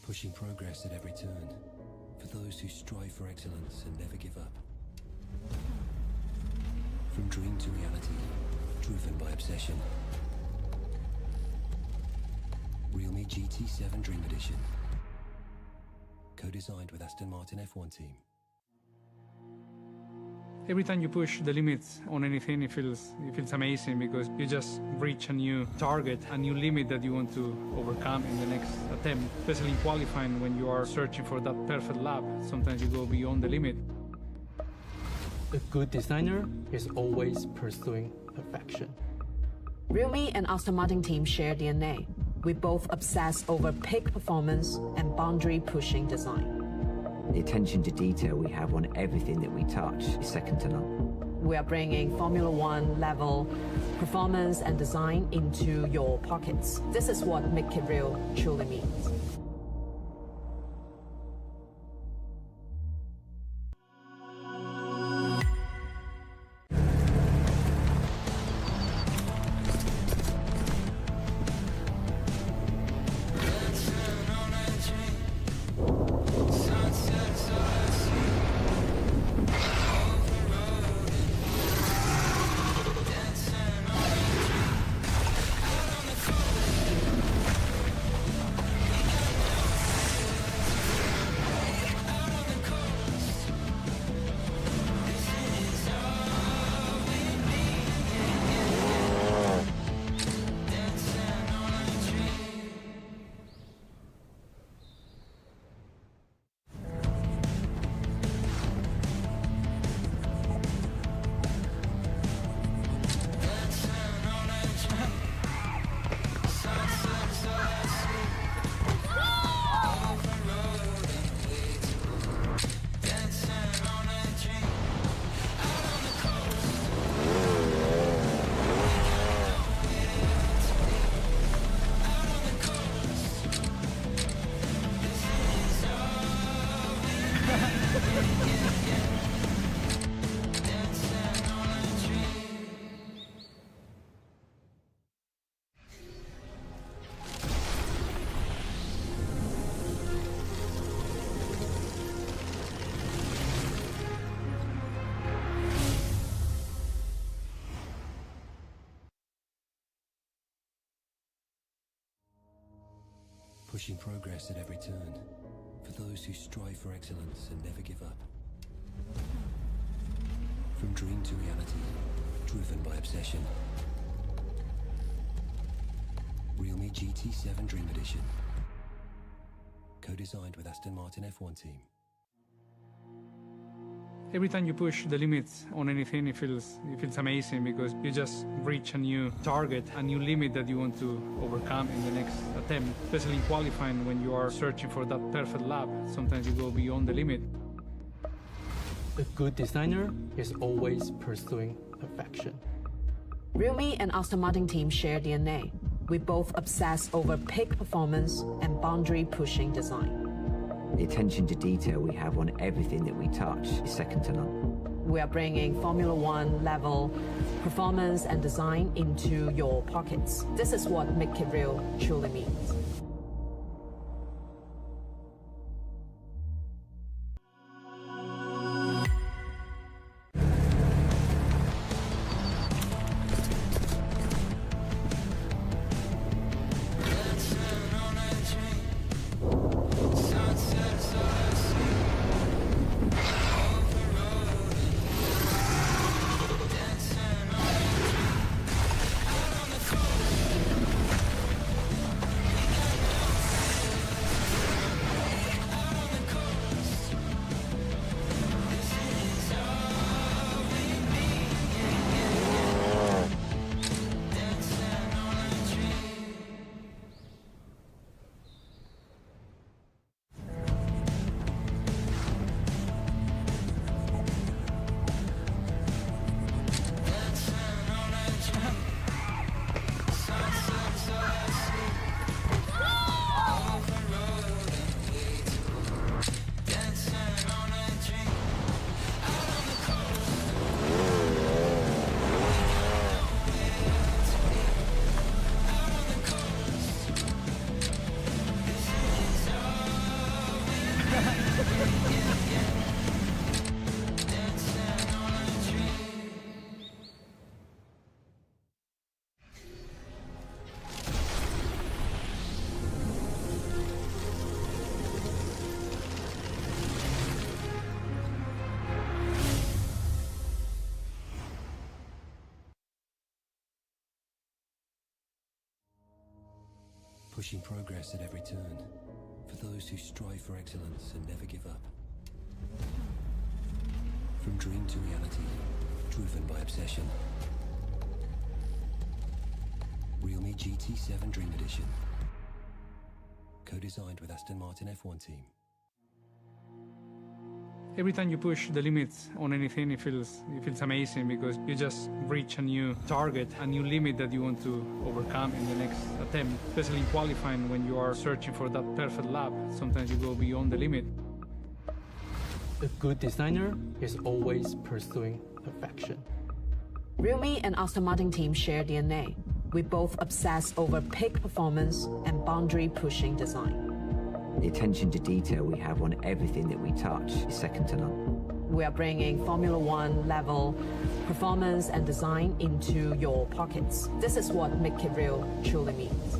pushing progress at every turn, for those who strive for excellence and never give up. From dream to reality, driven by obsession. Realme GT7 Dream Edition, co-designed with Aston Martin F1 team. Every time you push the limits on anything, it feels amazing because you just reach a new target, a new limit that you want to overcome in the next attempt. Especially in qualifying, when you are searching for that perfect lap, sometimes you go beyond the limit. A good designer is always pursuing perfection. Realme and Aston Martin team share DNA. We both obsess over peak performance and boundary-pushing design. The attention to detail we have on everything that we touch is second to none. We are bringing Formula One level performance and design into your pockets. This is what Make It Real truly means. Pushing progress at every turn, for those who strive for excellence and never give up. From dream to reality, driven by obsession. Realme GT7 Dream Edition, co-designed with Aston Martin F1 team. Every time you push the limits on anything, it feels amazing because you just reach a new target, a new limit that you want to overcome in the next attempt. Especially in qualifying, when you are searching for that perfect lap, sometimes you go beyond the limit. A good designer is always pursuing perfection. Realme and Aston Martin team share DNA. We both obsess over peak performance and boundary-pushing design. The attention to detail we have on everything that we touch is second to none. We are bringing Formula One level performance and design into your pockets. This is what Make It Real truly means. pushing progress at every turn, for those who strive for excellence and never give up. From dream to reality, driven by obsession. Realme GT7 Dream Edition, co-designed with Aston Martin F1 team. Every time you push the limits on anything, it feels amazing because you just reach a new target, a new limit that you want to overcome in the next attempt. Especially in qualifying, when you are searching for that perfect lap, sometimes you go beyond the limit. A good designer is always pursuing perfection. Realme and Aston Martin team share DNA. We both obsess over peak performance and boundary-pushing design. The attention to detail we have on everything that we touch is second to none. We are bringing Formula One level performance and design into your pockets. This is what Make It Real truly means.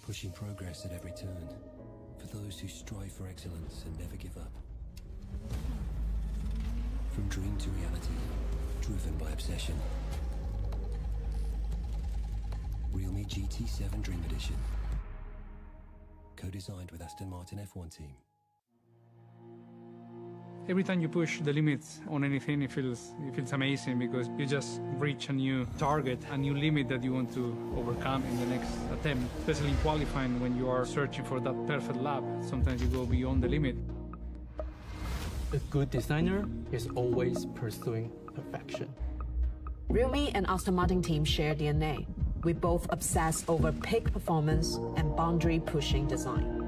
Pushing progress at every turn, for those who strive for excellence and never give up. From dream to reality, driven by obsession. Realme GT7 Dream Edition, co-designed with Aston Martin F1 team. Every time you push the limits on anything, it feels amazing because you just reach a new target, a new limit that you want to overcome in the next attempt. Especially in qualifying, when you are searching for that perfect lap, sometimes you go beyond the limit. A good designer is always pursuing perfection. Realme and Aston Martin team share DNA. We both obsess over peak performance and boundary-pushing design.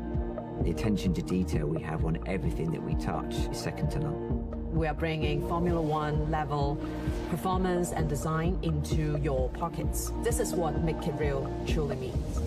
The attention to detail we have on everything that we touch is second to none. We are bringing Formula One level performance and design into your pockets. This is what Make It Real truly means.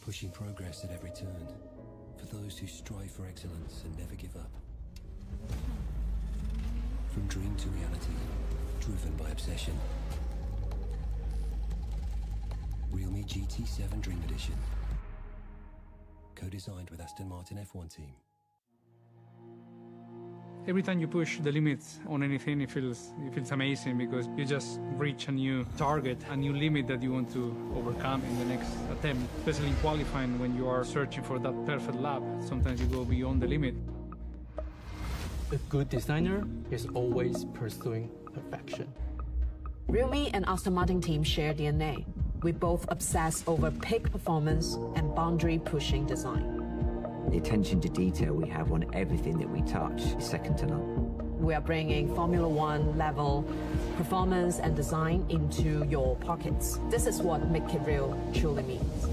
Pushing progress at every turn for those who strive for excellence and never give up. From dream to reality, driven by obsession. Realme GT7 Dream Edition, co-designed with Aston Martin F1 team. Every time you push the limits on anything, it feels amazing because you just reach a new target, a new limit that you want to overcome in the next attempt. Especially in qualifying, when you are searching for that perfect lap, sometimes you go beyond the limit. A good designer is always pursuing perfection. Realme and Aston Martin team share DNA. We both obsess over peak performance and boundary-pushing design. The attention to detail we have on everything that we touch is second to none. We are bringing Formula One level performance and design into your pockets. This is what Make It Real truly means.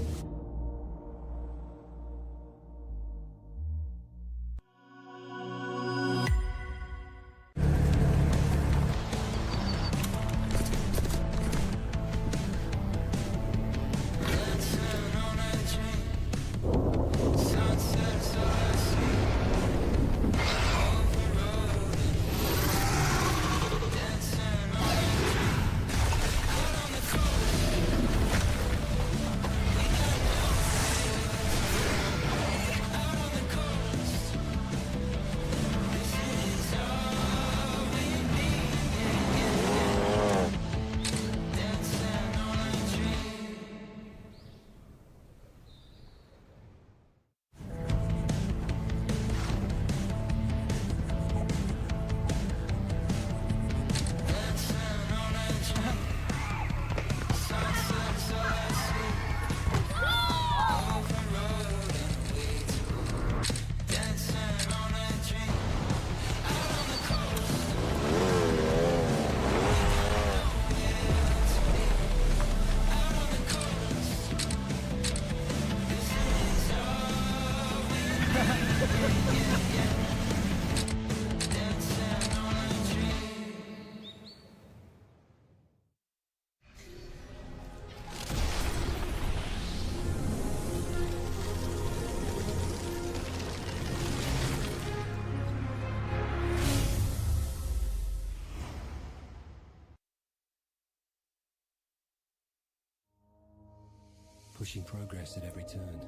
Pushing progress at every turn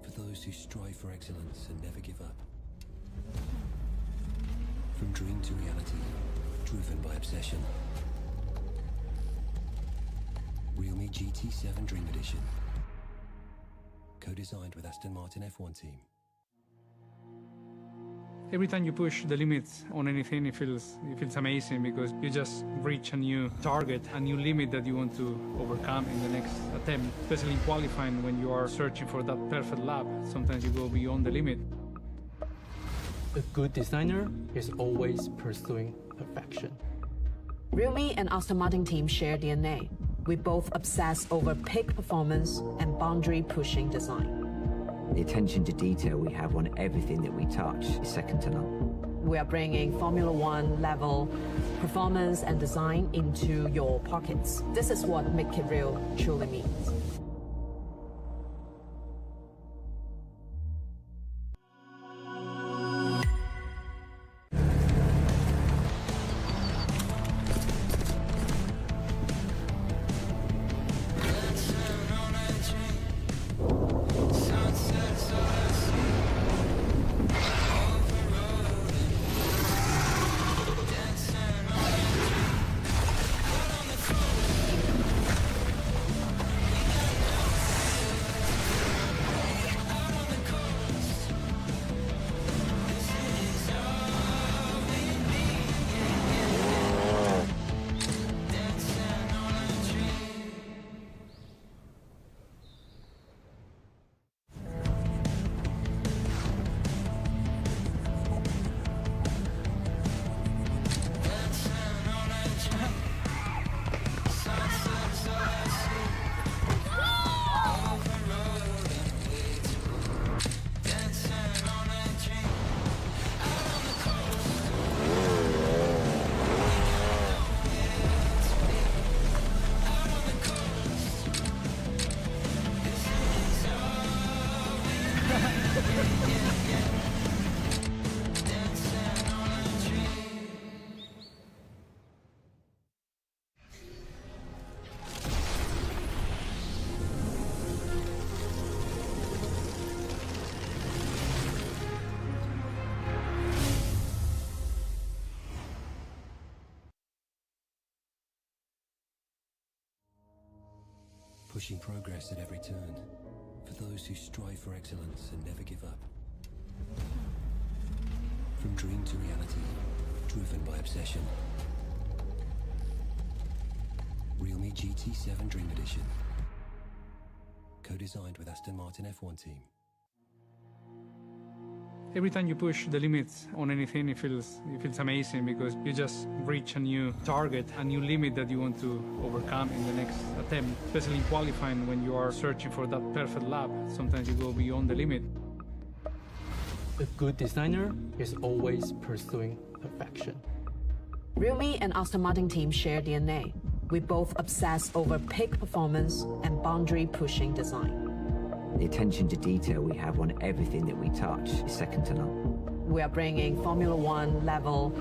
for those who strive for excellence and never give up. From dream to reality, driven by obsession. Realme GT7 Dream Edition, co-designed with Aston Martin F1 team. Every time you push the limits on anything, it feels amazing because you just reach a new target, a new limit that you want to overcome in the next attempt. Especially in qualifying, when you are searching for that perfect lap, sometimes you go beyond the limit. A good designer is always pursuing perfection. Realme and Aston Martin team share DNA. We both obsess over peak performance and boundary-pushing design. The attention to detail we have on everything that we touch is second to none. We are bringing Formula One level performance and design into your pockets. This is what Make It Real truly means. pushing progress at every turn for those who strive for excellence and never give up. From dream to reality, driven by obsession. Realme GT7 Dream Edition, co-designed with Aston Martin F1 team. Every time you push the limits on anything, it feels amazing because you just reach a new target, a new limit that you want to overcome in the next attempt. Especially in qualifying, when you are searching for that perfect lap, sometimes you go beyond the limit. A good designer is always pursuing perfection. Realme and Aston Martin team share DNA. We both obsess over peak performance and boundary-pushing design. The attention to detail we have on everything that we touch is second to none. We are bringing Formula One level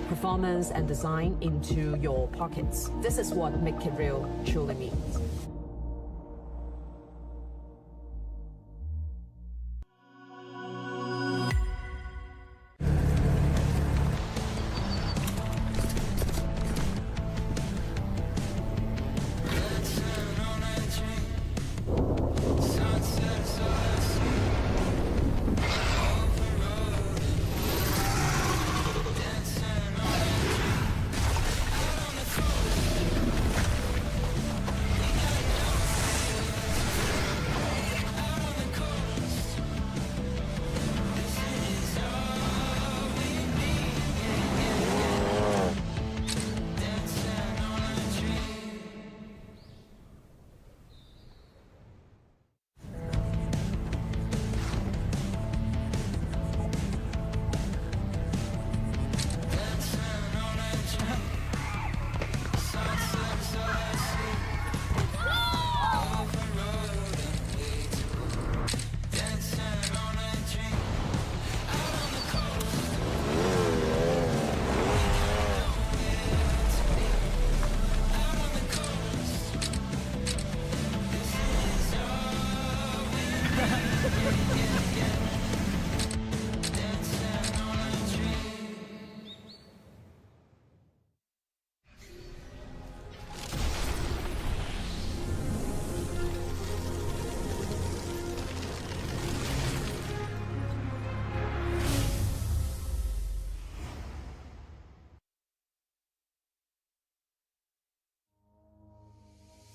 performance and design into your pockets. This is what Make It Real truly means.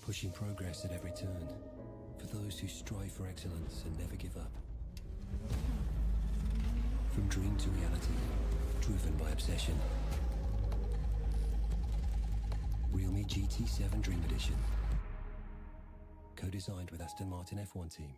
Pushing progress at every turn for those who strive for excellence and never give up. From dream to reality, driven by obsession. Realme GT7 Dream Edition, co-designed with Aston Martin F1 team.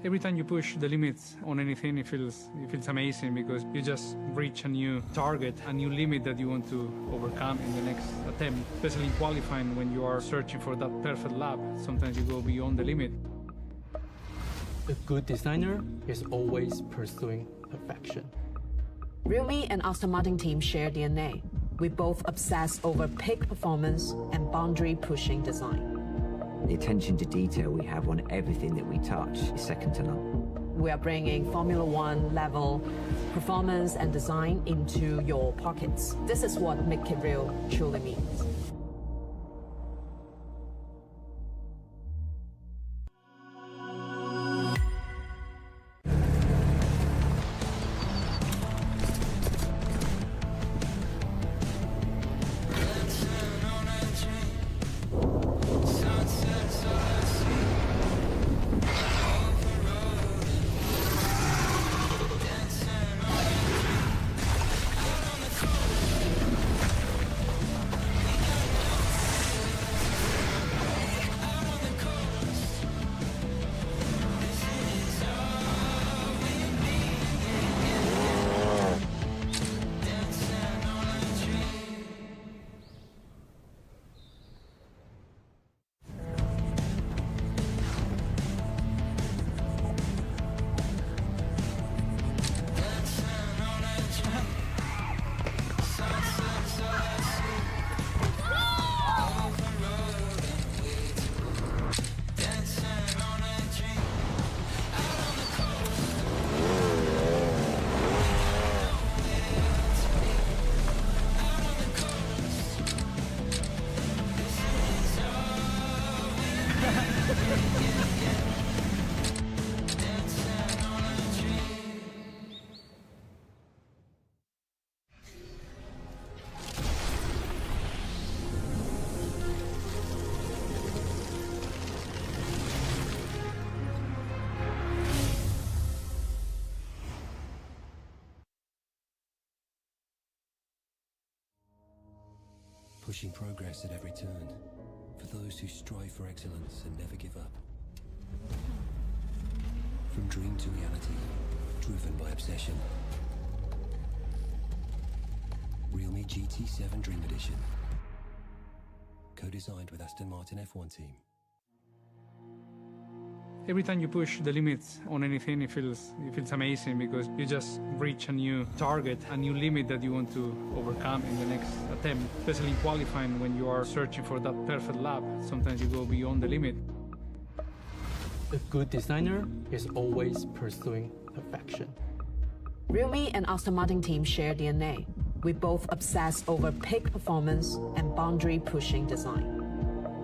Every time you push the limits on anything, it feels amazing because you just reach a new target, a new limit that you want to overcome in the next attempt. Especially in qualifying, when you are searching for that perfect lap, sometimes you go beyond the limit. A good designer is always pursuing perfection. Realme and Aston Martin team share DNA. We both obsess over peak performance and boundary-pushing design. The attention to detail we have on everything that we touch is second to none. We are bringing Formula One level performance and design into your pockets. This is what Make It Real truly means. pushing progress at every turn for those who strive for excellence and never give up. From dream to reality, driven by obsession. Realme GT7 Dream Edition. Co-designed with Aston Martin F1 team. Every time you push the limits on anything, it feels amazing because you just reach a new target, a new limit that you want to overcome in the next attempt. Especially in qualifying, when you are searching for that perfect lap, sometimes you go beyond the limit. A good designer is always pursuing perfection. Realme and Aston Martin team share DNA. We both obsess over peak performance and boundary-pushing design.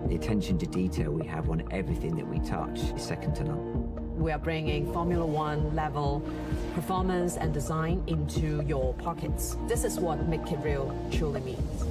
The attention to detail we have on everything that we touch is second to none. We are bringing Formula One level performance and design into your pockets. This is what Make It Real truly means.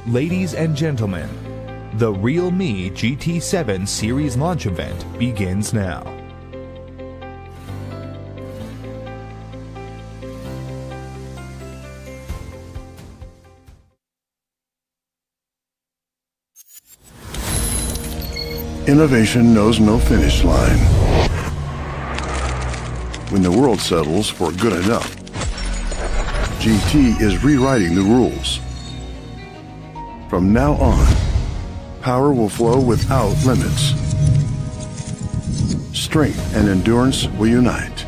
Ladies and gentlemen, the Realme GT7 series launch event begins now. Innovation knows no finish line. When the world settles for good enough, GT is rewriting the rules. From now on, power will flow without limits. Strength and endurance will unite.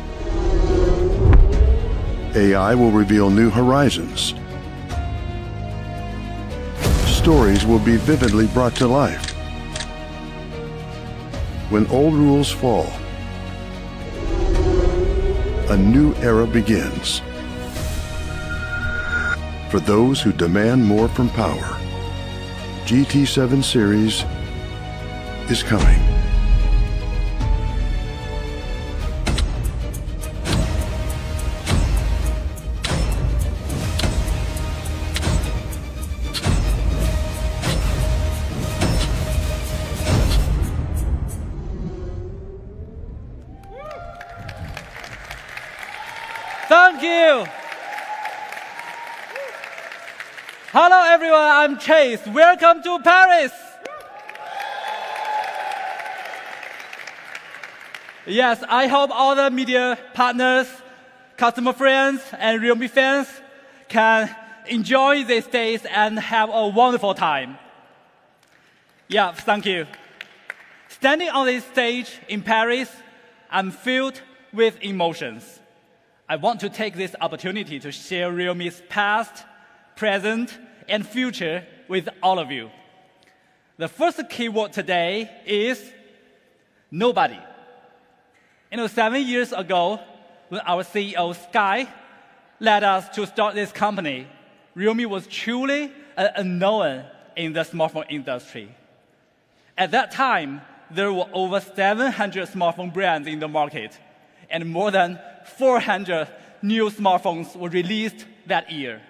AI will reveal new horizons. Stories will be vividly brought to life. When old rules fall, a new era begins. For those who demand more from power, GT7 series is coming. Thank you. Hello everyone, I'm Chase. Welcome to Paris. Yes, I hope all the media partners, customer friends, and Realme fans can enjoy these days and have a wonderful time. Yeah, thank you. Standing on this stage in Paris, I'm filled with emotions. I want to take this opportunity to share Realme's past, present, and future with all of you. The first keyword today is nobody. 7 years ago, when our CEO, Sky, led us to start this company, Realme was truly an unknown in the smartphone industry. At that time, there were over 700 smartphone brands in the market, and more than 400 new smartphones were released that year.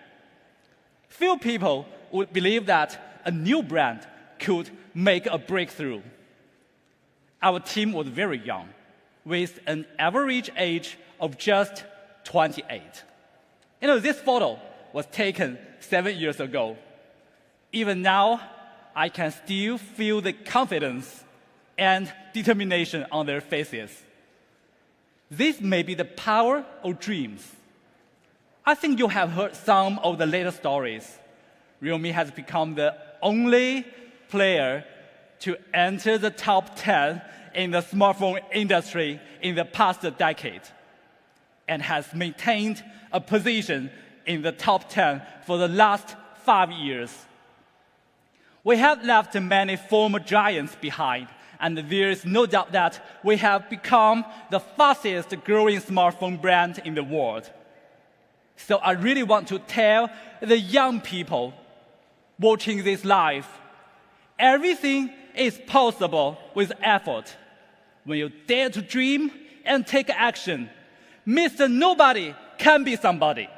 Few people would believe that a new brand could make a breakthrough. Our team was very young, with an average age of just 28. This photo was taken 7 years ago. Even now, I can still feel the confidence and determination on their faces. This may be the power of dreams. I think you have heard some of the latest stories. Realme has become the only player to enter the top 10 in the smartphone industry in the past decade and has maintained a position in the top 10 for the last 5 years. We have left many former giants behind, and there is no doubt that we have become the fastest growing smartphone brand in the world. So I really want to tell the young people watching this live, everything is possible with effort. When you dare to dream and take action, Mr. Nobody can be somebody.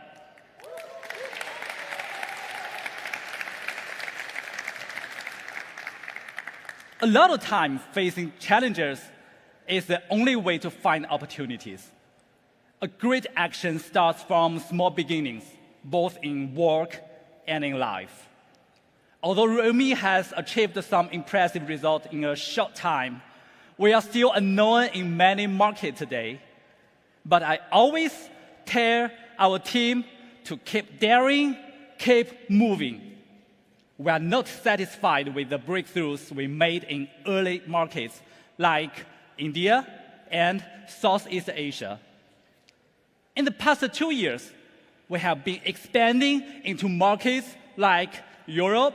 A lot of time facing challenges is the only way to find opportunities. A great action starts from small beginnings, both in work and in life. Although Realme has achieved some impressive results in a short time, we are still unknown in many markets today. But I always tell our team to keep daring, keep moving. We are not satisfied with the breakthroughs we made in early markets like India and Southeast Asia. In the past 2 years, we have been expanding into markets like Europe,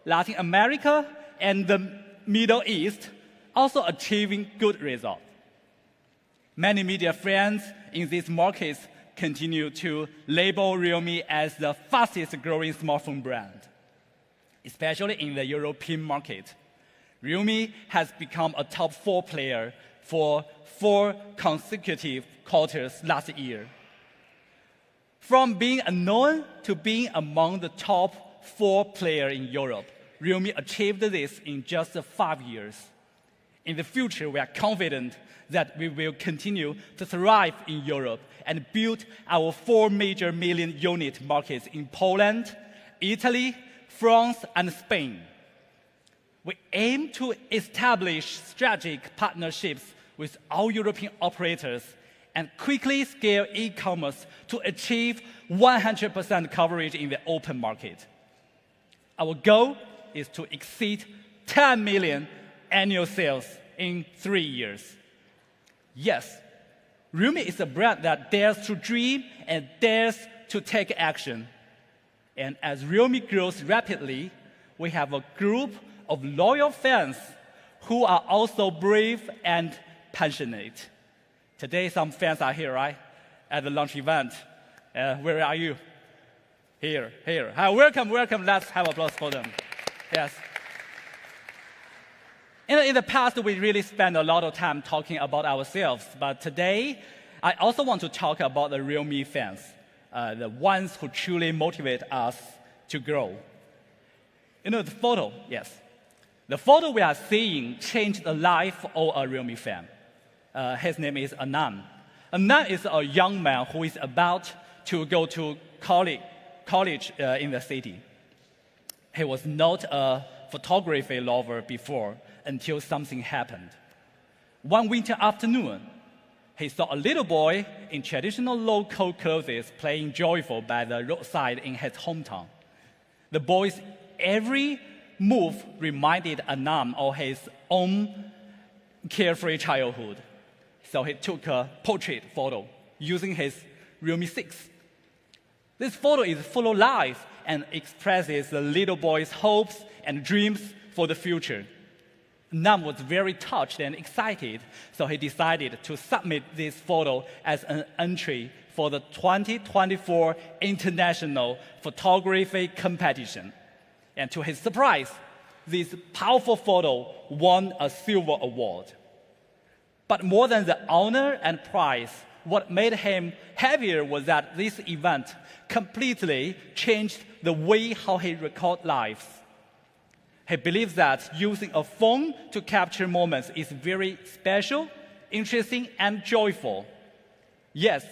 Latin America, and the Middle East, also achieving good results. Many media friends in these markets continue to label Realme as the fastest growing smartphone brand. Especially in the European market, Realme has become a top 4 player for 4 consecutive quarters last year. From being unknown to being among the top 4 players in Europe, Realme achieved this in just 5 years. In the future, we are confident that we will continue to thrive in Europe and build our 4 major million-unit markets in Poland, Italy, France, and Spain. We aim to establish strategic partnerships with all European operators and quickly scale e-commerce to achieve 100% coverage in the open market. Our goal is to exceed 10 million annual sales in 3 years. Yes, Realme is a brand that dares to dream and dares to take action. And as Realme grows rapidly, we have a group of loyal fans who are also brave and passionate. Today, some fans are here, right? At the launch event. Where are you? Here. Hi, welcome. Let's have applause for them. Yes. In the past, we really spent a lot of time talking about ourselves. But today, I also want to talk about the Realme fans. The ones who truly motivate us to grow. You know, the photo, yes. The photo we are seeing changed the life of a Realme fan. His name is Anand. Anand is a young man who is about to go to college in the city. He was not a photography lover before until something happened. One winter afternoon, he saw a little boy in traditional local clothes playing joyful by the roadside in his hometown. The boy's every move reminded Anand of his own carefree childhood. So he took a portrait photo using his Realme 6. This photo is full of life and expresses the little boy's hopes and dreams for the future. Nam was very touched and excited, so he decided to submit this photo as an entry for the 2024 International Photography Competition. And to his surprise, this powerful photo won a silver award. But more than the honor and prize, what made him happier was that this event completely changed the way how he records lives. He believes that using a phone to capture moments is very special, interesting, and joyful. Yes,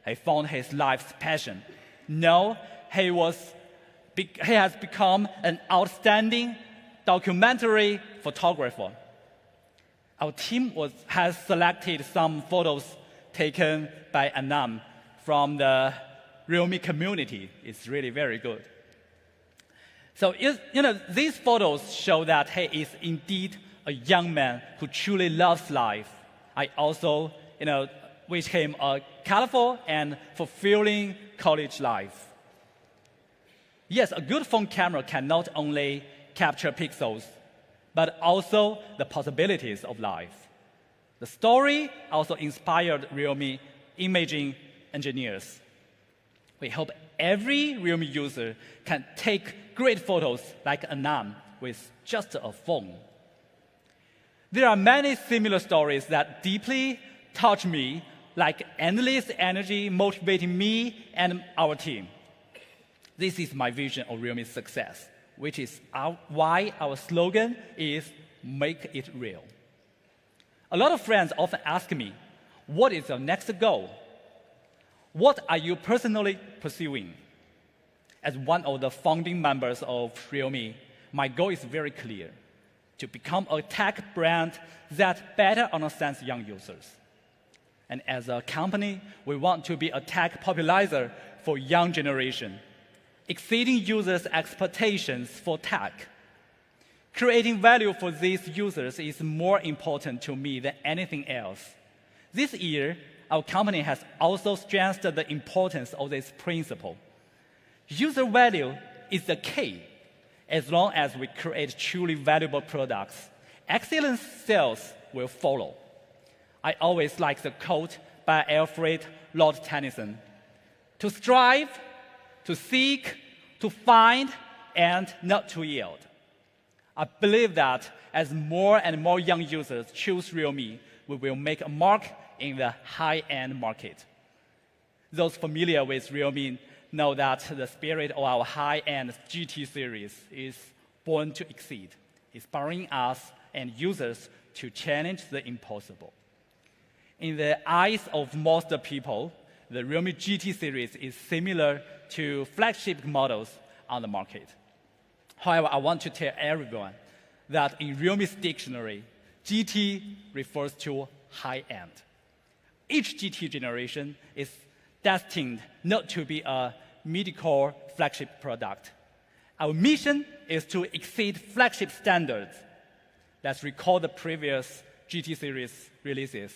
he found his life's passion. Now he has become an outstanding documentary photographer. Our team has selected some photos taken by Anand from the Realme community. It's really very good. So these photos show that he is indeed a young man who truly loves life. I also wish him a colorful and fulfilling college life. Yes, a good phone camera can not only capture pixels, but also the possibilities of life. The story also inspired Realme imaging engineers. We hope every Realme user can take great photos like Anam with just a phone. There are many similar stories that deeply touch me, like endless energy motivating me and our team. This is my vision of Realme's success, which is why our slogan is "Make it real." A lot of friends often ask me, what is your next goal? What are you personally pursuing? As one of the founding members of Realme, my goal is very clear: to become a tech brand that better understands young users. And as a company, we want to be a tech popularizer for young generation, exceeding users' expectations for tech. Creating value for these users is more important to me than anything else. This year, our company has also strengthened the importance of this principle. User value is the key. As long as we create truly valuable products, excellent sales will follow. I always like the quote by Alfred Lord Tennyson: to strive, to seek, to find, and not to yield. I believe that as more and more young users choose Realme, we will make a mark in the high-end market. Those familiar with Realme know that the spirit of our high-end GT series is born to exceed, inspiring us and users to challenge the impossible. In the eyes of most people, the Realme GT series is similar to flagship models on the market. However, I want to tell everyone that in Realme's dictionary, GT refers to high-end. Each GT generation is destined not to be a mid-core flagship product. Our mission is to exceed flagship standards. Let's recall the previous GT series releases.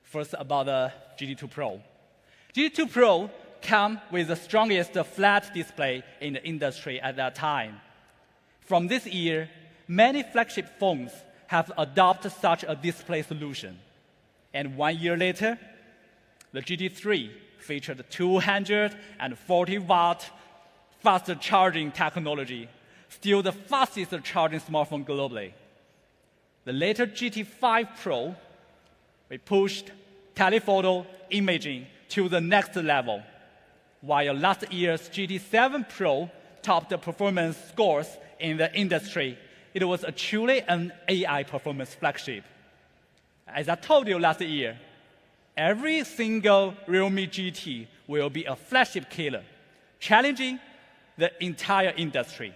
First, about the GT2 Pro. GT2 Pro came with the strongest flat display in the industry at that time. From this year, many flagship phones have adopted such a display solution. And 1 year later, the GT3 featured 240-watt faster charging technology, still the fastest charging smartphone globally. The later GT5 Pro, we pushed telephoto imaging to the next level, while last year's GT7 Pro topped the performance scores in the industry. It was truly an AI performance flagship. As I told you last year, every single Realme GT will be a flagship killer, challenging the entire industry.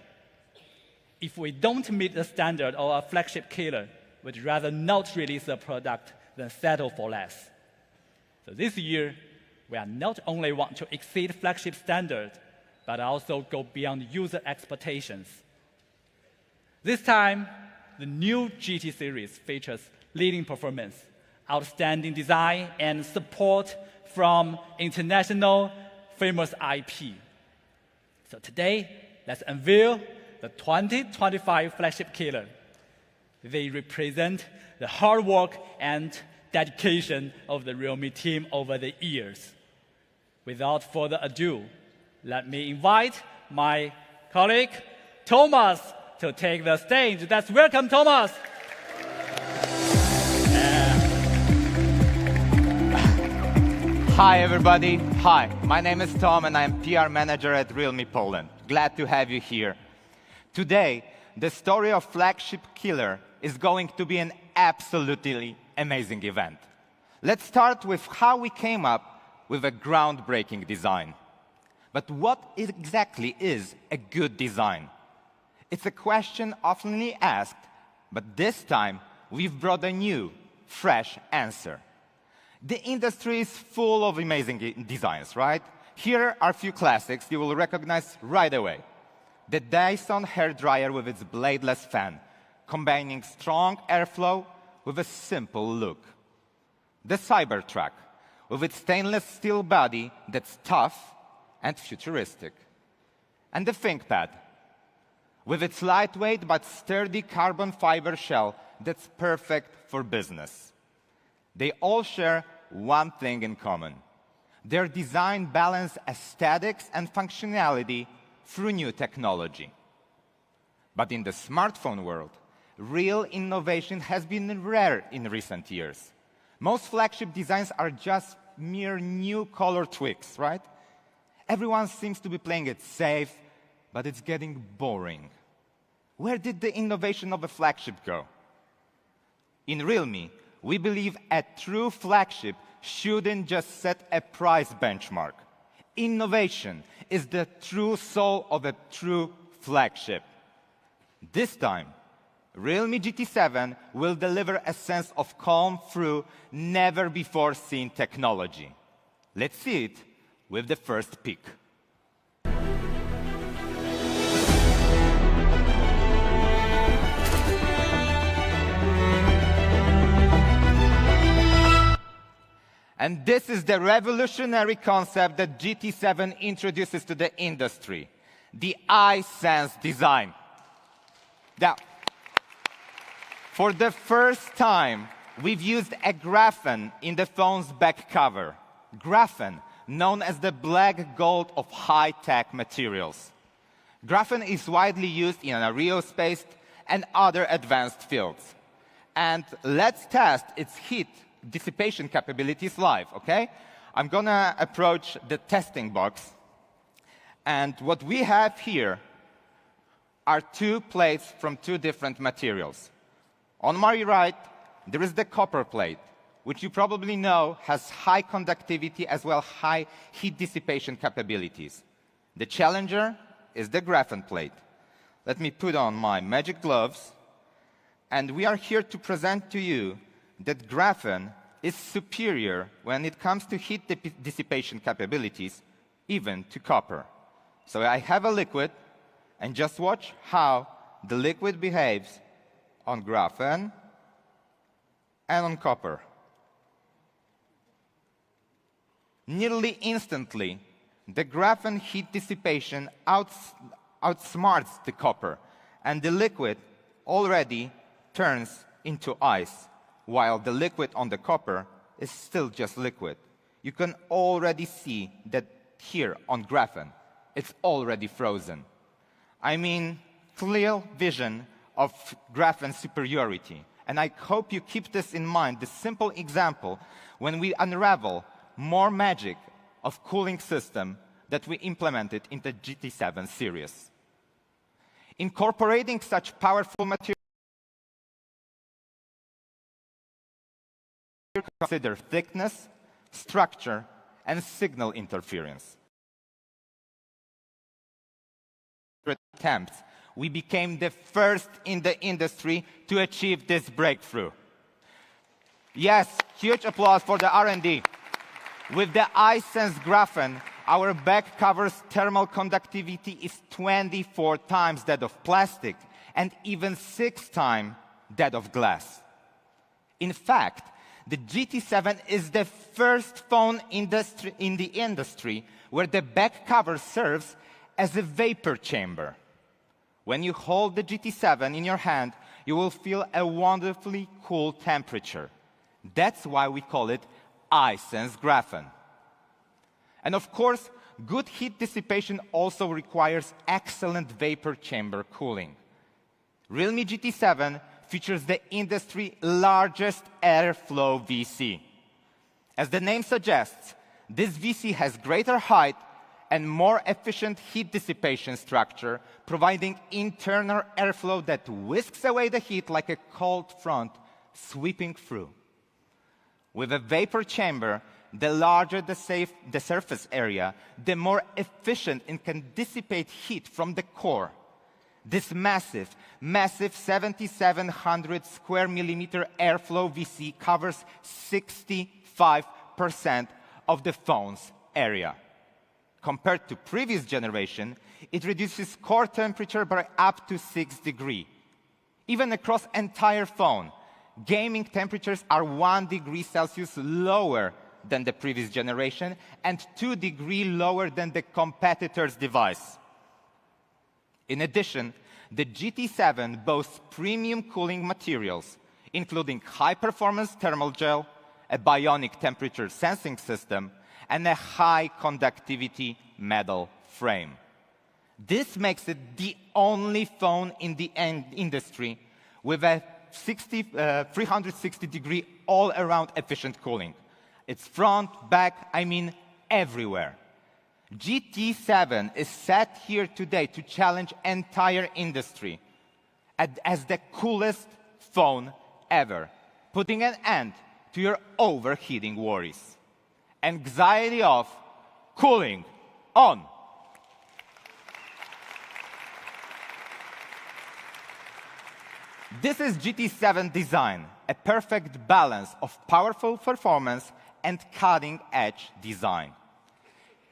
If we don't meet the standard of a flagship killer, we'd rather not release a product than settle for less. So this year, we are not only want to exceed flagship standards, but also go beyond user expectations. This time, the new GT series features leading performance, outstanding design, and support from international famous IP. So today, let's unveil the 2025 flagship killer. They represent the hard work and dedication of the Realme team over the years. Without further ado, let me invite my colleague, Thomas, to take the stage. Let's welcome Thomas. Hi, everybody. Hi, my name is Tom, and I'm PR manager at Realme Poland. Glad to have you here. Today, the story of flagship killer is going to be an absolutely amazing event. Let's start with how we came up with a groundbreaking design. But what exactly is a good design? It's a question often asked, but this time we've brought a new, fresh answer. The industry is full of amazing designs, right? Here are a few classics you will recognize right away. the Dyson hairdryer with its bladeless fan, combining strong airflow with a simple look. The Cybertruck, with its stainless steel body that's tough and futuristic. And the ThinkPad, with its lightweight but sturdy carbon fiber shell that's perfect for business. They all share one thing in common. Their design balances aesthetics and functionality through new technology. But in the smartphone world, real innovation has been rare in recent years. Most flagship designs are just mere new color tweaks, right? Everyone seems to be playing it safe, but it's getting boring. Where did the innovation of a flagship go? In Realme, we believe a true flagship shouldn't just set a price benchmark. Innovation is the true soul of a true flagship. This time, Realme GT7 will deliver a sense of calm through never-before-seen technology. Let's see it with the first peek. And this is the revolutionary concept that GT7 introduces to the industry, the iSense design. Now, for the first time, we've used a graphene in the phone's back cover. Graphene, known as the black gold of high-tech materials. Graphene is widely used in aerospace and other advanced fields. And let's test its heat dissipation capabilities live, okay? I'm gonna approach the testing box. And what we have here are two plates from two different materials. On my right, there is the copper plate, which you probably know has high conductivity as well high heat dissipation capabilities. The challenger is the graphene plate. Let me put on my magic gloves, and we are here to present to you that graphene is superior when it comes to heat dissipation capabilities, even to copper. So I have a liquid, and just watch how the liquid behaves on graphene and on copper. Nearly instantly, the graphene heat dissipation outsmarts the copper, and the liquid already turns into ice, while the liquid on the copper is still just liquid. You can already see that here on graphene, it's already frozen. I mean, clear vision of graphene superiority. And I hope you keep this in mind, this simple example, when we unravel more magic of cooling system that we implemented in the GT7 series. Incorporating such powerful materials, consider thickness, structure, and signal interference. Attempts, we became the first in the industry to achieve this breakthrough. Yes, huge applause for the R&D. With the iSense graphene, our back cover's thermal conductivity is 24 times that of plastic and even 6 times that of glass. In fact, the GT7 is the first phone in the industry where the back cover serves as a vapor chamber. When you hold the GT7 in your hand, you will feel a wonderfully cool temperature. That's why we call it iSense graphene. And of course, good heat dissipation also requires excellent vapor chamber cooling. Realme GT7 features the industry's largest airflow VC. As the name suggests, this VC has greater height and more efficient heat dissipation structure, providing internal airflow that whisks away the heat like a cold front sweeping through. With a vapor chamber, the larger the surface area, the more efficient it can dissipate heat from the core. This massive 7,700 square millimeter airflow VC covers 65% of the phone's area. Compared to previous generation, it reduces core temperature by up to 6 degrees. Even across entire phone, gaming temperatures are 1 degree Celsius lower than the previous generation and 2 degrees lower than the competitor's device. In addition, the GT7 boasts premium cooling materials, including high-performance thermal gel, a bionic temperature sensing system, and a high-conductivity metal frame. This makes it the only phone in the industry with a 360-degree all-around efficient cooling. It's front, back, I mean everywhere. GT7 is set here today to challenge entire industry as the coolest phone ever, putting an end to your overheating worries. Anxiety off, cooling on. This is GT7 design, a perfect balance of powerful performance and cutting-edge design.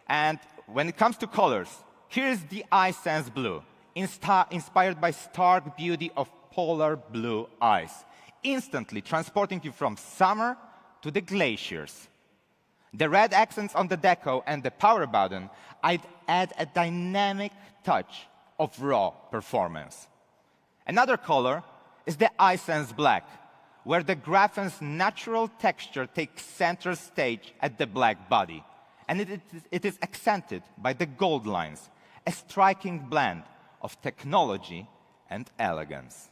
And when it comes to colors, here's the iSense Blue, inspired by stark beauty of polar blue ice, instantly transporting you from summer to the glaciers. The red accents on the deco and the power button add a dynamic touch of raw performance. Another color is the iSense Black, where the graphen's natural texture takes center stage at the black body, and it is accented by the gold lines, a striking blend of technology and elegance.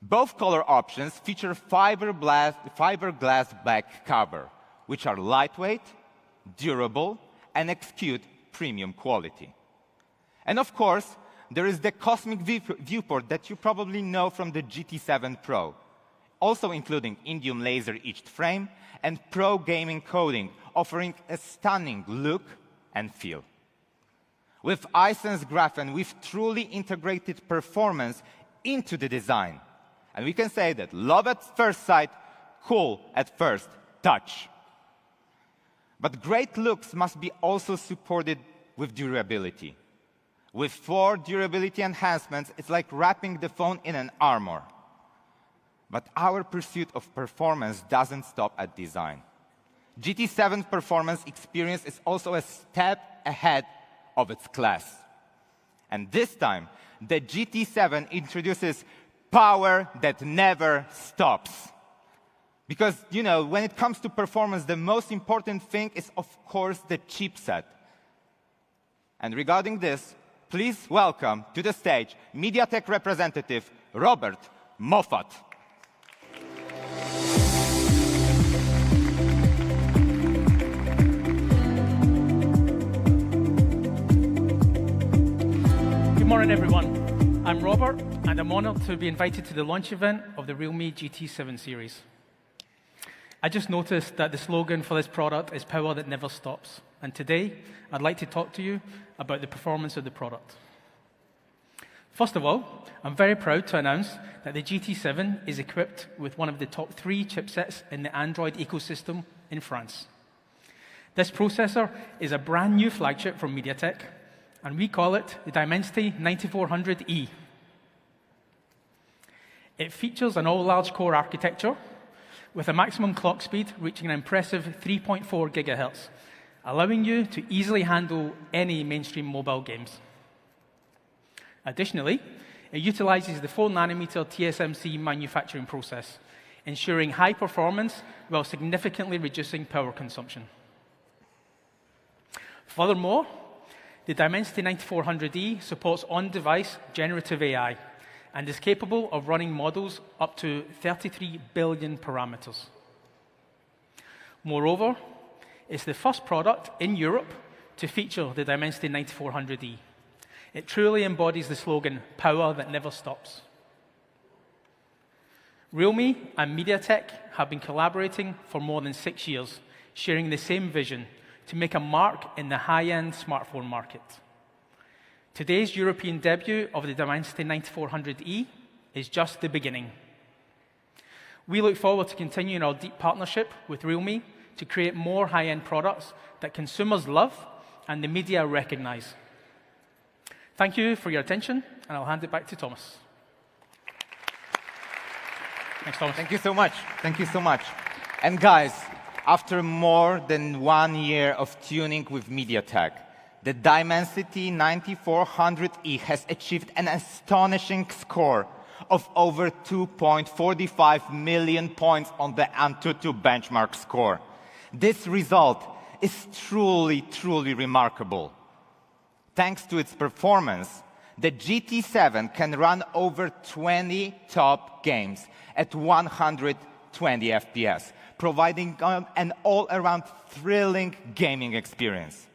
Both color options feature fiberglass back cover, which are lightweight, durable, and execute premium quality. And of course, there is the cosmic viewport that you probably know from the GT7 Pro, also including indium laser etched frame and pro gaming coding, offering a stunning look and feel. With iSense Graphen, we've truly integrated performance into the design. And we can say that love at first sight, cool at first touch. But great looks must be also supported with durability. With 4 durability enhancements, it's like wrapping the phone in an armor. But our pursuit of performance doesn't stop at design. GT7's performance experience is also a step ahead of its class. And this time, the GT7 introduces power that never stops. Because, you know, when it comes to performance, the most important thing is, of course, the chipset. And regarding this, please welcome to the stage MediaTek representative Robert Moffat. Good morning, everyone. I'm Robert, and I'm honored to be invited to the launch event of the Realme GT7 series. I just noticed that the slogan for this product is power that never stops. And today, I'd like to talk to you about the performance of the product. First of all, I'm very proud to announce that the GT7 is equipped with one of the top 3 chipsets in the Android ecosystem in France. This processor is a brand new flagship from MediaTek, and we call it the Dimensity 9400E. It features an all-large core architecture with a maximum clock speed reaching an impressive 3.4 gigahertz, allowing you to easily handle any mainstream mobile games. Additionally, it utilizes the 4-nanometer TSMC manufacturing process, ensuring high performance while significantly reducing power consumption. Furthermore, the Dimensity 9400E supports on-device generative AI and is capable of running models up to 33 billion parameters. Moreover, it's the first product in Europe to feature the Dimensity 9400E. It truly embodies the slogan, power that never stops. Realme and MediaTek have been collaborating for more than 6 years, sharing the same vision to make a mark in the high-end smartphone market. Today's European debut of the Dimensity 9400E is just the beginning. We look forward to continuing our deep partnership with Realme to create more high-end products that consumers love and the media recognize. Thank you for your attention, and I'll hand it back to Thomas. Thanks, Thomas. Thank you so much. Thank you so much. And guys, after more than 1 year of tuning with MediaTek, the Dimensity 9400E has achieved an astonishing score of over 2.45 million points on the Antutu benchmark score. This result is truly, truly remarkable. Thanks to its performance, the GT7 can run over 20 top games at 120 FPS, providing an all-around thrilling gaming experience.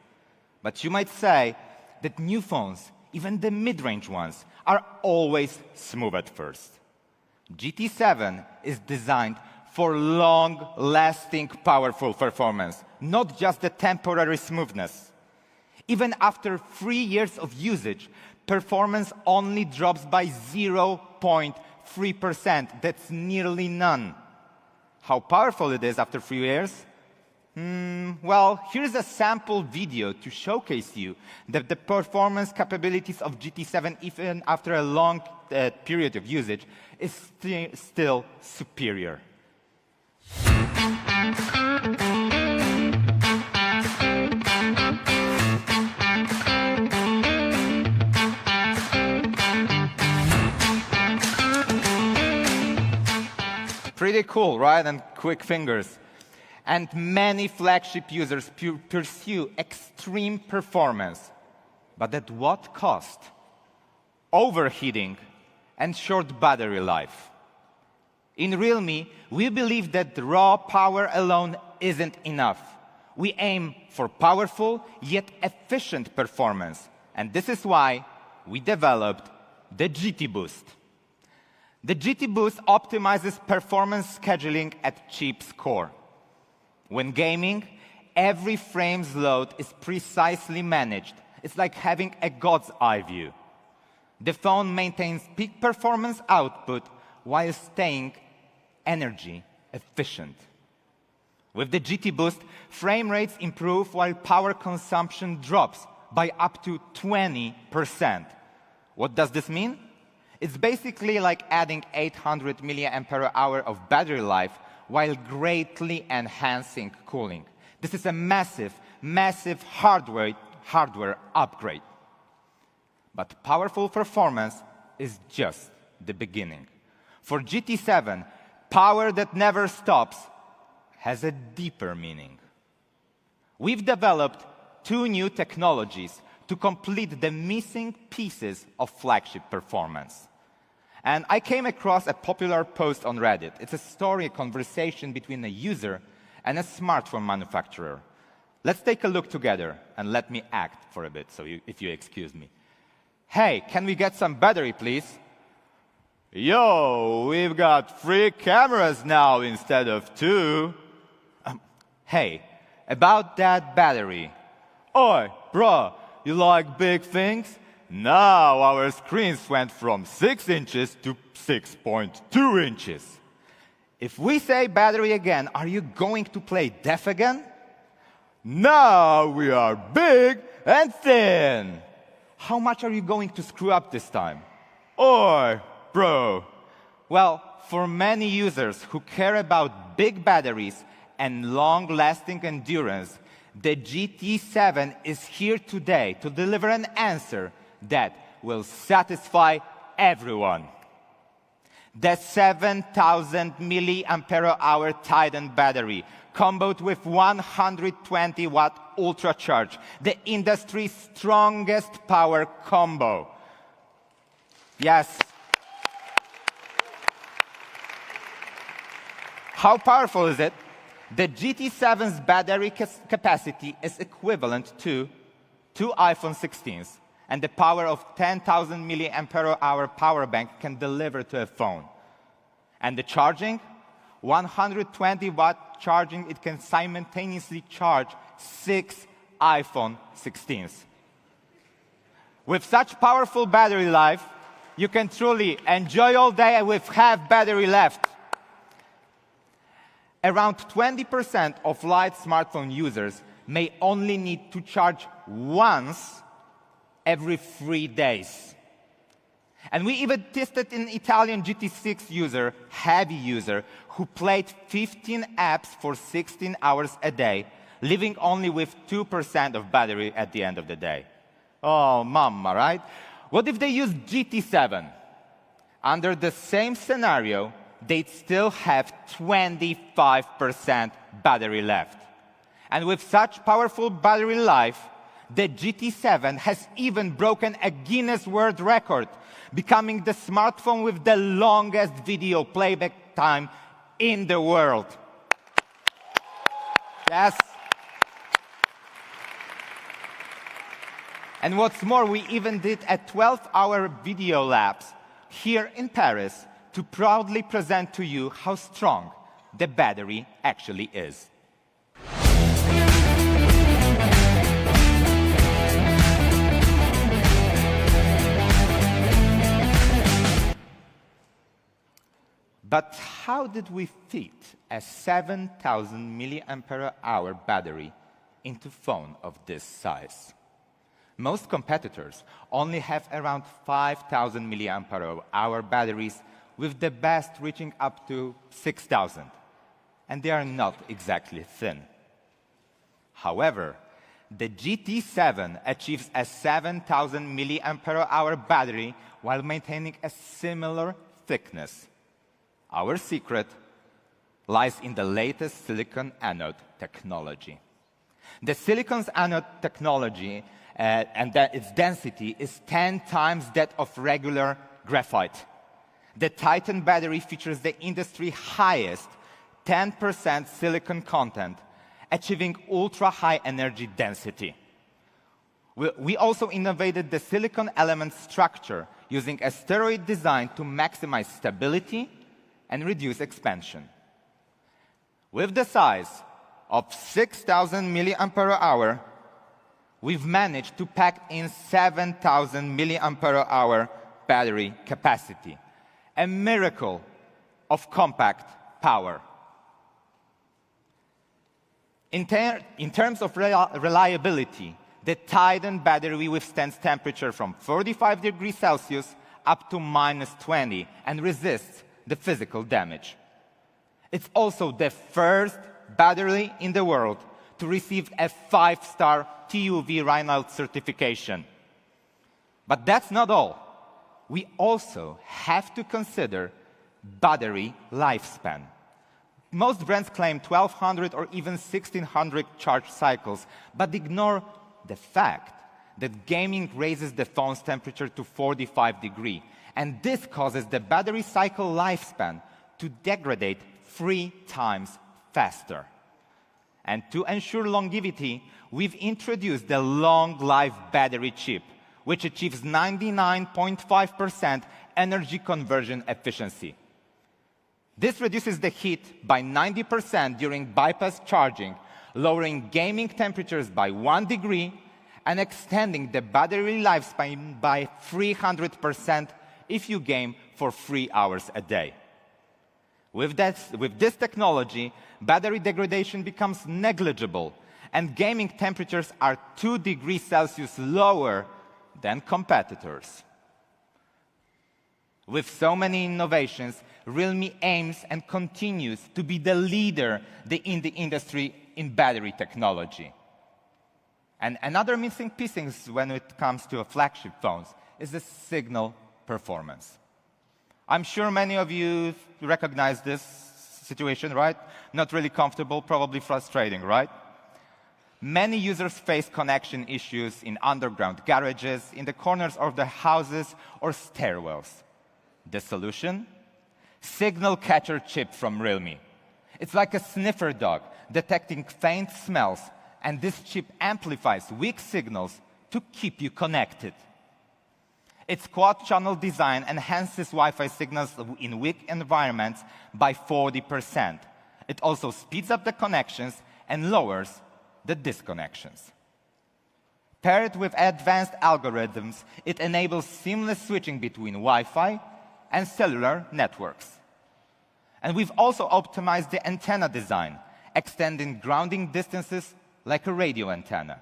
But you might say that new phones, even the mid-range ones, are always smooth at first. GT7 is designed for long-lasting, powerful performance, not just the temporary smoothness. Even after 3 years of usage, performance only drops by 0.3%. That's nearly none. How powerful it is after 3 years? Well, here's a sample video to showcase you that the performance capabilities of GT7, even after a long period of usage, is still superior. Pretty cool, right? And quick fingers. And many flagship users pursue extreme performance. But at what cost? Overheating and short battery life. In Realme, we believe that raw power alone isn't enough. We aim for powerful yet efficient performance. And this is why we developed the GT Boost. The GT Boost optimizes performance scheduling at chip's core. When gaming, every frame's load is precisely managed. It's like having a god's eye view. The phone maintains peak performance output while staying energy efficient. With the GT Boost, frame rates improve while power consumption drops by up to 20%. What does this mean? It's basically like adding 800 mAh of battery life while greatly enhancing cooling. This is a massive, massive hardware upgrade. But powerful performance is just the beginning. For GT7, power that never stops has a deeper meaning. We've developed 2 new technologies to complete the missing pieces of flagship performance. And I came across a popular post on Reddit. It's a story, a conversation between a user and a smartphone manufacturer. Let's take a look together, and let me act for a bit, if you excuse me. Hey, can we get some battery, please? Yo, we've got 3 cameras now instead of 2. Hey, about that battery. Oi, bro, you like big things? Now our screens went from 6 inches to 6.2 inches. If we say battery again, are you going to play deaf again? Now we are big and thin. How much are you going to screw up this time? Oi, bro. Well, for many users who care about big batteries and long-lasting endurance, the GT7 is here today to deliver an answer that will satisfy everyone. The 7,000 mAh Titan battery, comboed with 120-watt ultra-charge, the industry's strongest power combo. Yes. How powerful is it? The GT7's battery capacity is equivalent to 2 iPhone 16s, and the power of 10,000 mAh power bank can deliver to a phone. And the charging? 120-watt charging, it can simultaneously charge 6 iPhone 16s. With such powerful battery life, you can truly enjoy all day with half battery left. around 20% of light smartphone users may only need to charge once every 3 days. And we even tested an Italian GT6 user, heavy user, who played 15 apps for 16 hours a day, leaving only with 2% of battery at the end of the day. Oh, mama, right? What if they use GT7? Under the same scenario, they'd still have 25% battery left. And with such powerful battery life, the GT7 has even broken a Guinness World Record, becoming the smartphone with the longest video playback time in the world. Yes. And what's more, we even did a 12-hour video lapse here in Paris to proudly present to you how strong the battery actually is. But how did we fit a 7,000 mAh battery into a phone of this size? Most competitors only have around 5,000 mAh batteries, with the best reaching up to 6,000. And they are not exactly thin. However, the GT7 achieves a 7,000 mAh battery while maintaining a similar thickness. Our secret lies in the latest silicon anode technology. The silicon's anode technology its density is 10 times that of regular graphite. The Titan battery features the industry highest 10% silicon content, achieving ultra-high energy density. We also innovated the silicon element structure using a steroid design to maximize stability and reduce expansion. With the size of 6,000 mAh, we've managed to pack in 7,000 mAh battery capacity, a miracle of compact power. In terms of reliability, the Titan battery withstands temperature from 45 degrees Celsius up to -20 and resists the physical damage. It's also the first battery in the world to receive a 5-star TÜV Rheinland certification. But that's not all. We also have to consider battery lifespan. Most brands claim 1,200 or even 1,600 charge cycles, but ignore the fact that gaming raises the phone's temperature to 45 degrees, and this causes the battery cycle lifespan to degrade 3 times faster. And to ensure longevity, we've introduced the long-life battery chip, which achieves 99.5% energy conversion efficiency. This reduces the heat by 90% during bypass charging, lowering gaming temperatures by 1 degree and extending the battery lifespan by 300% if you game for 3 hours a day. With this technology, battery degradation becomes negligible, and gaming temperatures are 2 degrees Celsius lower than competitors. With so many innovations, Realme aims and continues to be the leader in the industry in battery technology. And another missing piece when it comes to flagship phones is the signal performance. I'm sure many of you recognize this situation, right? Not really comfortable, probably frustrating, right? Many users face connection issues in underground garages, in the corners of their houses, or stairwells. The solution? Signal catcher chip from Realme. It's like a sniffer dog detecting faint smells, and this chip amplifies weak signals to keep you connected. Its quad-channel design enhances Wi-Fi signals in weak environments by 40%. It also speeds up the connections and lowers the disconnections. Paired with advanced algorithms, it enables seamless switching between Wi-Fi and cellular networks. And we've also optimized the antenna design, extending grounding distances like a radio antenna.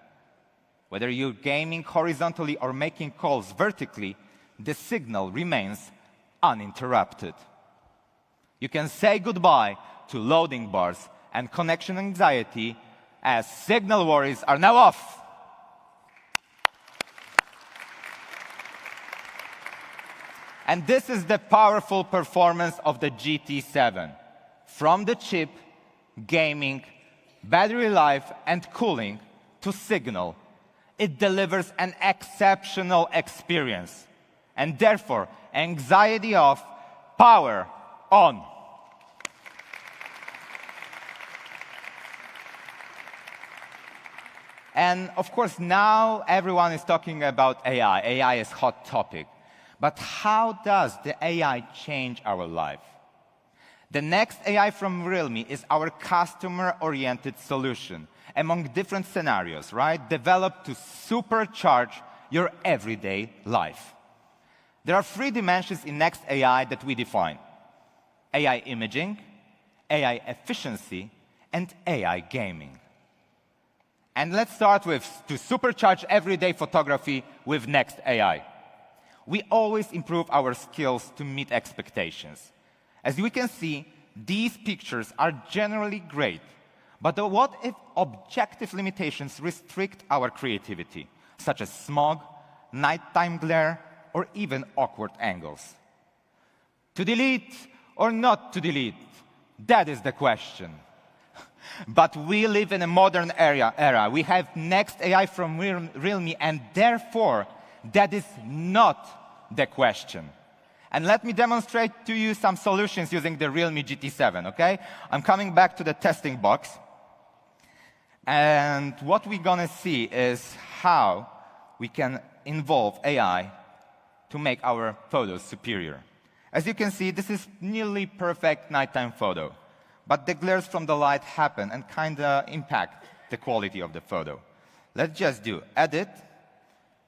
Whether you're gaming horizontally or making calls vertically, the signal remains uninterrupted. You can say goodbye to loading bars and connection anxiety, as signal worries are now off. And this is the powerful performance of the GT7. From the chip, gaming, battery life, and cooling, to signal, it delivers an exceptional experience. And therefore, anxiety off, power on. And of course, now everyone is talking about AI. AI is a hot topic. But how does the AI change our life? The next AI from Realme is our customer-oriented solution among different scenarios, right? Developed to supercharge your everyday life. There are 3 dimensions in next AI that we define: AI imaging, AI efficiency, and AI gaming. And let's start with to supercharge everyday photography with next AI. We always improve our skills to meet expectations. As we can see, these pictures are generally great, but what if objective limitations restrict our creativity, such as smog, nighttime glare, or even awkward angles? To delete or not to delete? That is the question. But we live in a modern era. We have next AI from Realme, and therefore, that is not the question. And let me demonstrate to you some solutions using the Realme GT7, okay? I'm coming back to the testing box. And what we're gonna see is how we can involve AI to make our photos superior. As you can see, this is nearly perfect nighttime photo. But the glares from the light happen and kinda impact the quality of the photo. Let's just do Edit,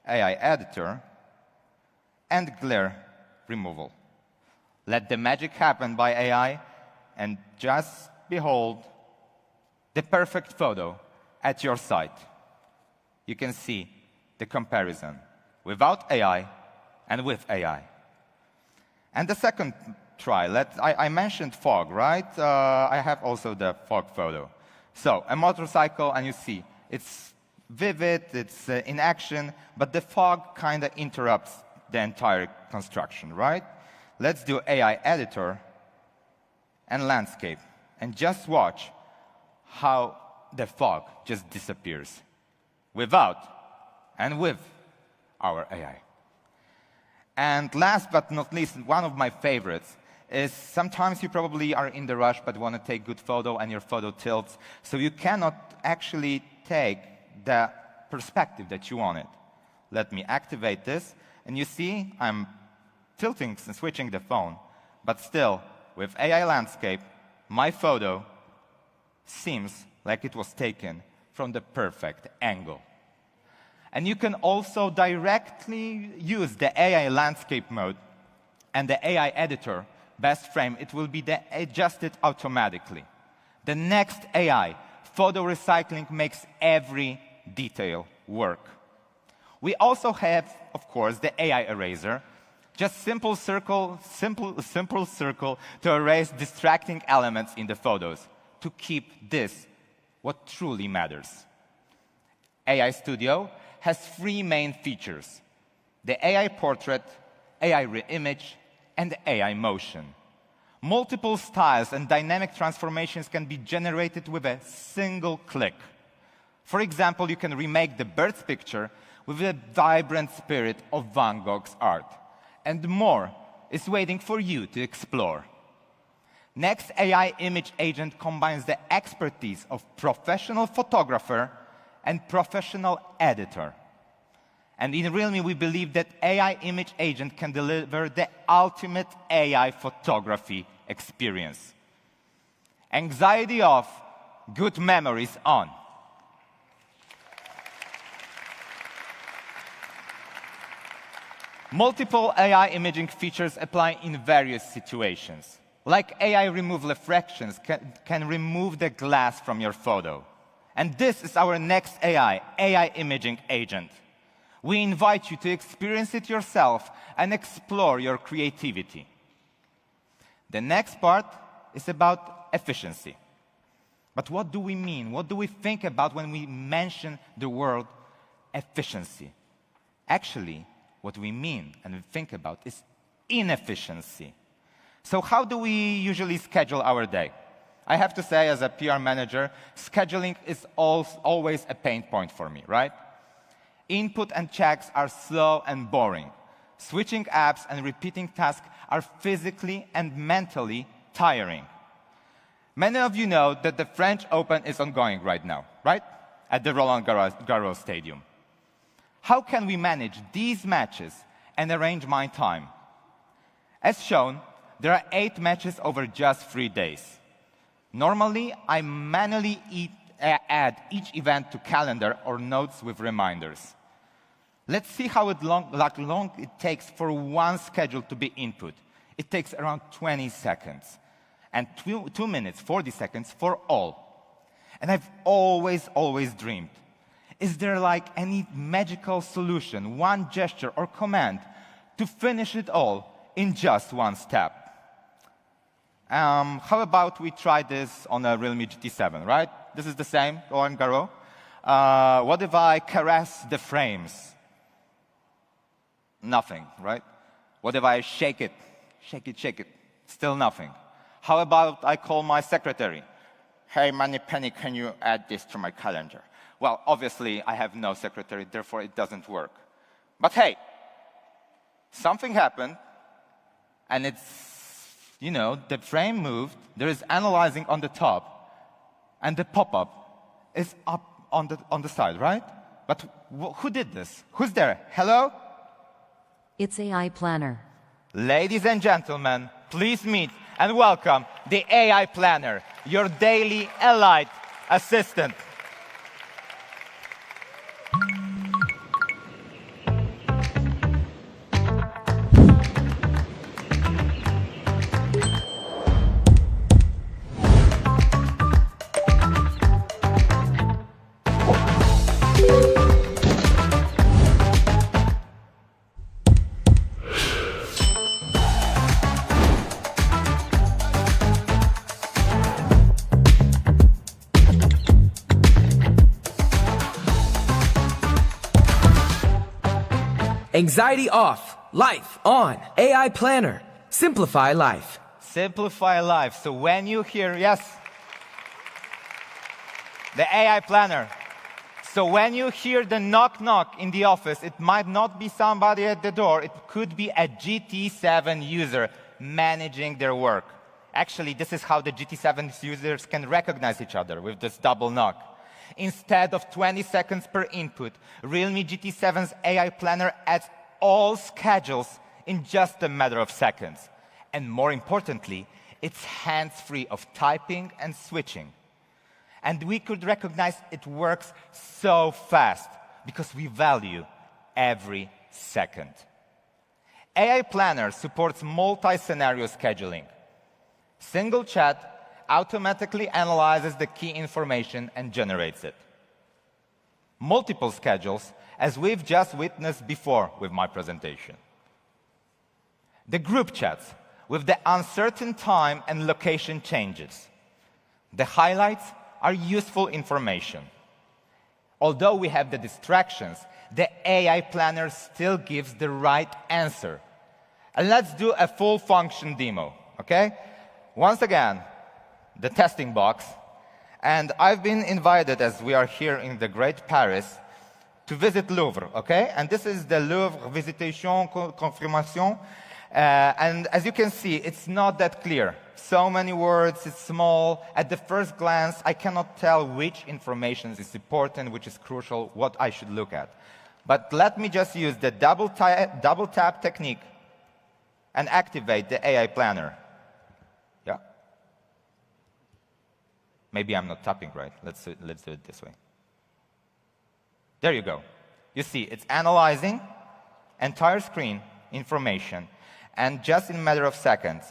AI Editor, and glare removal. Let the magic happen by AI, and just behold the perfect photo at your side. You can see the comparison without AI and with AI. And the second try, I mentioned fog, right? I have also the fog photo. So a motorcycle, and you see it's vivid, it's in action, but the fog kind of interrupts the entire construction, right? Let's do AI Editor and Landscape, and just watch how the fog just disappears without and with our AI. And last but not least, one of my favorites is sometimes you probably are in the rush but want to take good photo and your photo tilts, so you cannot actually take the perspective that you wanted. Let me activate this, and you see I'm tilting and switching the phone, but still, with AI Landscape, my photo seems like it was taken from the perfect angle. And you can also directly use the AI Landscape mode and the AI Editor best frame. It will be adjusted automatically. The next AI, photo recycling, makes every detail work. We also have, of course, the AI Eraser. Just simple circle to erase distracting elements in the photos, to keep this what truly matters. AI Studio has 3 main features: the AI Portrait, AI Reimage, and AI Motion. Multiple styles and dynamic transformations can be generated with a single click. For example, you can remake the bird's picture with the vibrant spirit of Van Gogh's art. And more is waiting for you to explore. Next AI Image Agent combines the expertise of professional photographer and professional editor. And in Realme, we believe that AI Image Agent can deliver the ultimate AI photography experience. Anxiety off, good memories on. Multiple AI imaging features apply in various situations, Like AI remove reflections can remove the glass from your photo. And this is our next AI imaging agent. We invite you to experience it yourself and explore your creativity. The next part is about efficiency. But what do we mean? What do we think about when we mention the word efficiency? Actually, what we mean and we think about is inefficiency. So how do we usually schedule our day? I have to say, as a PR manager, scheduling is always a pain point for me, right? Input and checks are slow and boring. Switching apps and repeating tasks are physically and mentally tiring. Many of you know that the French Open is ongoing right now, right? At the Roland Garros Stadium. How can we manage these matches and arrange my time? As shown, there are 8 matches over just 3 days. Normally, I manually add each event to calendar or notes with reminders. Let's see how long it takes for one schedule to be input. It takes around 20 seconds. And 2 minutes, 40 seconds for all. And I've always dreamed, is there like any magical solution, one gesture or command to finish it all in just one step? How about we try this on a Realme GT7, right? This is the same, Roland Garros. What if I caress the frames? Nothing, right? What if I shake it? Shake it. Still nothing. How about I call my secretary? Hey, Moneypenny, can you add this to my calendar? Well, obviously, I have no secretary, therefore it doesn't work. But hey, something happened, and it's, you know, the frame moved, there is analyzing on the top, and the pop-up is up on the side, right? But who did this? Who's there? Hello? It's AI Planner. Ladies and gentlemen, please meet and welcome the AI Planner, your daily elite assistant. Anxiety off, life on. AI Planner. Simplify life. Simplify life. So when you hear, yes, the AI Planner. So when you hear the knock knock in the office, it might not be somebody at the door. It could be a GT7 user managing their work. Actually, this is how the GT7 users can recognize each other with this double knock. Instead of 20 seconds per input, Realme GT7's AI Planner adds all schedules in just a matter of seconds. And more importantly, it's hands-free of typing and switching. And we could recognize it works so fast because we value every second. AI Planner supports multi-scenario scheduling. Single chat automatically analyzes the key information and generates it. Multiple schedules, as we've just witnessed before with my presentation. The group chats, with the uncertain time and location changes. The highlights are useful information. Although we have the distractions, the AI Planner still gives the right answer. And let's do a full function demo, okay? Once again, the testing box, and I've been invited, as we are here in the great Paris, to visit Louvre, okay? And this is the Louvre Visitation Confirmation, and as you can see, it's not that clear. So many words, it's small. At the first glance, I cannot tell which information is important, which is crucial, what I should look at. But let me just use the double tap technique and activate the AI Planner. Yeah. Maybe I'm not tapping right. Let's do it this way. There you go. You see, it's analyzing entire screen information, and just in a matter of seconds,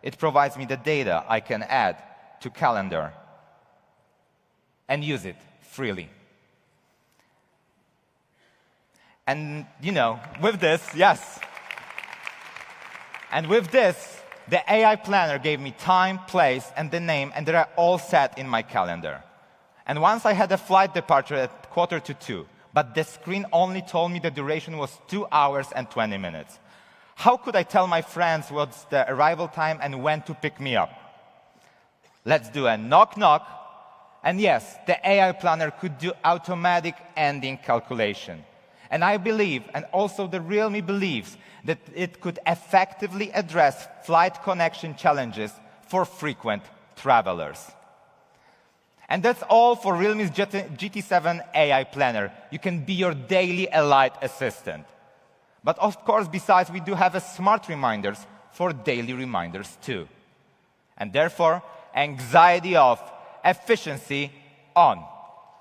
it provides me the data I can add to calendar and use it freely. And, with this, yes. And with this, the AI planner gave me time, place, and the name, and they're all set in my calendar. And once I had a flight departure at 1:45, but the screen only told me the duration was 2 hours and 20 minutes. How could I tell my friends what's the arrival time and when to pick me up? Let's do a knock-knock. And yes, the AI planner could do automatic ending calculation. And I believe, and also the Realme believes, that it could effectively address flight connection challenges for frequent travelers. And that's all for Realme's GT7 AI Planner. You can be your daily Elite assistant. But of course, besides, we do have a smart reminders for daily reminders too. And therefore, anxiety off, efficiency on.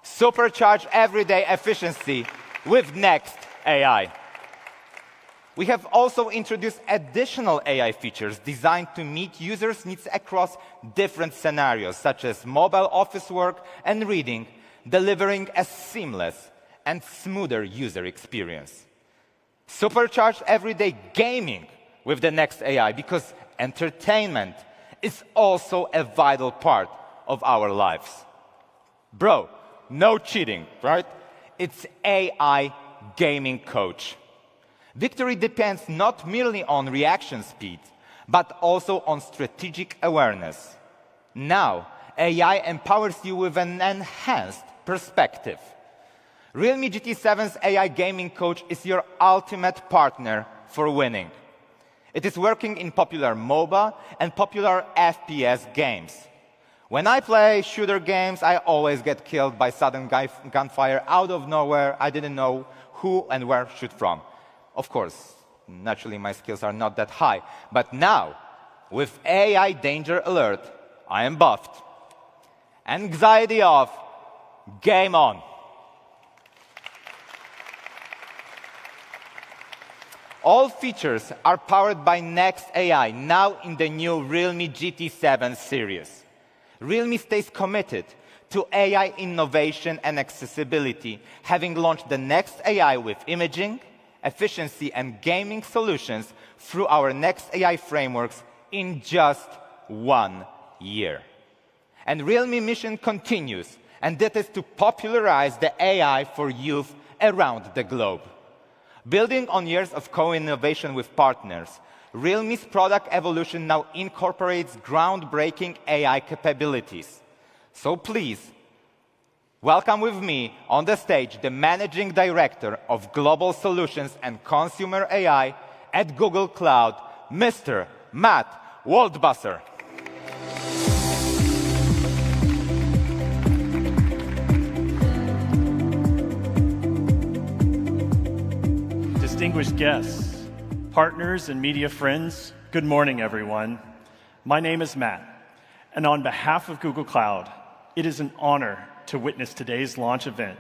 Supercharge everyday efficiency with Next AI. We have also introduced additional AI features designed to meet users' needs across different scenarios, such as mobile office work and reading, delivering a seamless and smoother user experience. Supercharge everyday gaming with the Next AI, because entertainment is also a vital part of our lives. Bro, no cheating, right? It's AI Gaming Coach. Victory depends not merely on reaction speed, but also on strategic awareness. Now, AI empowers you with an enhanced perspective. Realme GT7's AI Gaming Coach is your ultimate partner for winning. It is working in popular MOBA and popular FPS games. When I play shooter games, I always get killed by sudden gunfire out of nowhere. I didn't know who and where to shoot from. Of course, naturally, my skills are not that high. But now, with AI Danger Alert, I am buffed. Anxiety off, game on. All features are powered by Next AI, now in the new Realme GT7 series. Realme stays committed to AI innovation and accessibility, having launched the Next AI with imaging, efficiency, and gaming solutions through our Next AI frameworks in just 1 year. And Realme mission continues, and that is to popularize the AI for youth around the globe. Building on years of co-innovation with partners, Realme's product evolution now incorporates groundbreaking AI capabilities. So please, welcome with me on the stage the Managing Director of Global Solutions and Consumer AI at Google Cloud, Mr. Matt Waldbusser. Distinguished guests, partners, and media friends, good morning, everyone. My name is Matt, and on behalf of Google Cloud, it is an honor to witness today's launch event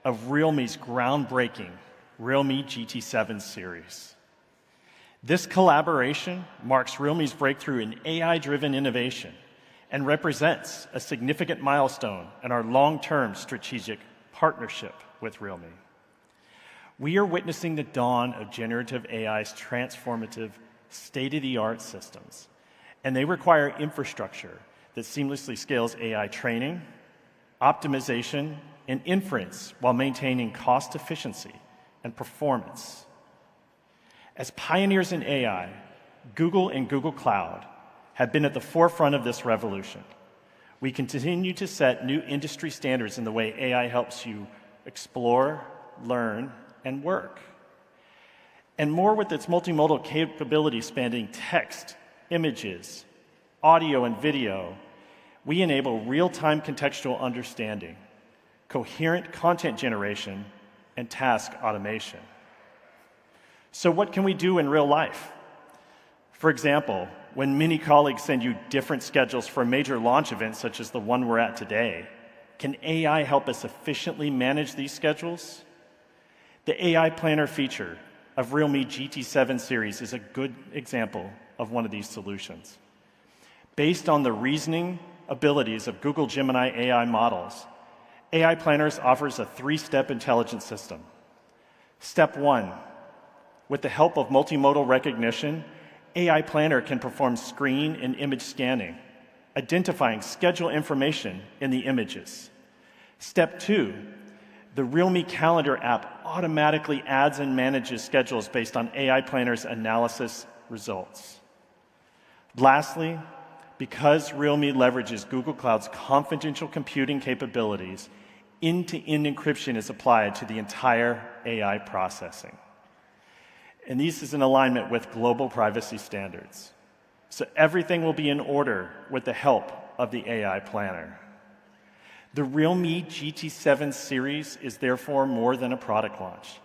of Realme's groundbreaking Realme GT7 series. This collaboration marks Realme's breakthrough in AI-driven innovation and represents a significant milestone in our long-term strategic partnership with Realme. We are witnessing the dawn of generative AI's transformative, state-of-the-art systems, and they require infrastructure that seamlessly scales AI training, optimization, and inference while maintaining cost efficiency and performance. As pioneers in AI, Google and Google Cloud have been at the forefront of this revolution. We continue to set new industry standards in the way AI helps you explore, learn, and work. And more with its multimodal capabilities spanning text, images, audio, and video, we enable real-time contextual understanding, coherent content generation, and task automation. So what can we do in real life? For example, when many colleagues send you different schedules for major launch events such as the one we're at today, can AI help us efficiently manage these schedules? The AI Planner feature of Realme GT7 series is a good example of one of these solutions. Based on the reasoning abilities of Google Gemini AI models, AI Planners offers a 3-step intelligence system. Step 1, with the help of multimodal recognition, AI Planner can perform screen and image scanning, identifying schedule information in the images. Step 2, the Realme Calendar app automatically adds and manages schedules based on AI Planner's analysis results. Lastly, because Realme leverages Google Cloud's confidential computing capabilities, end-to-end encryption is applied to the entire AI processing. And this is in alignment with global privacy standards. So everything will be in order with the help of the AI Planner. The Realme GT7 series is therefore more than a product launch.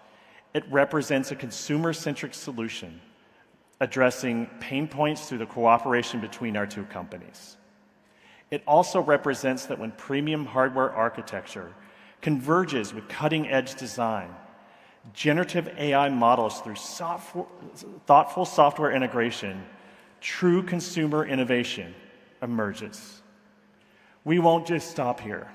It represents a consumer-centric solution addressing pain points through the cooperation between our two companies. It also represents that when premium hardware architecture converges with cutting-edge design, generative AI models through thoughtful software integration, true consumer innovation emerges. We won't just stop here.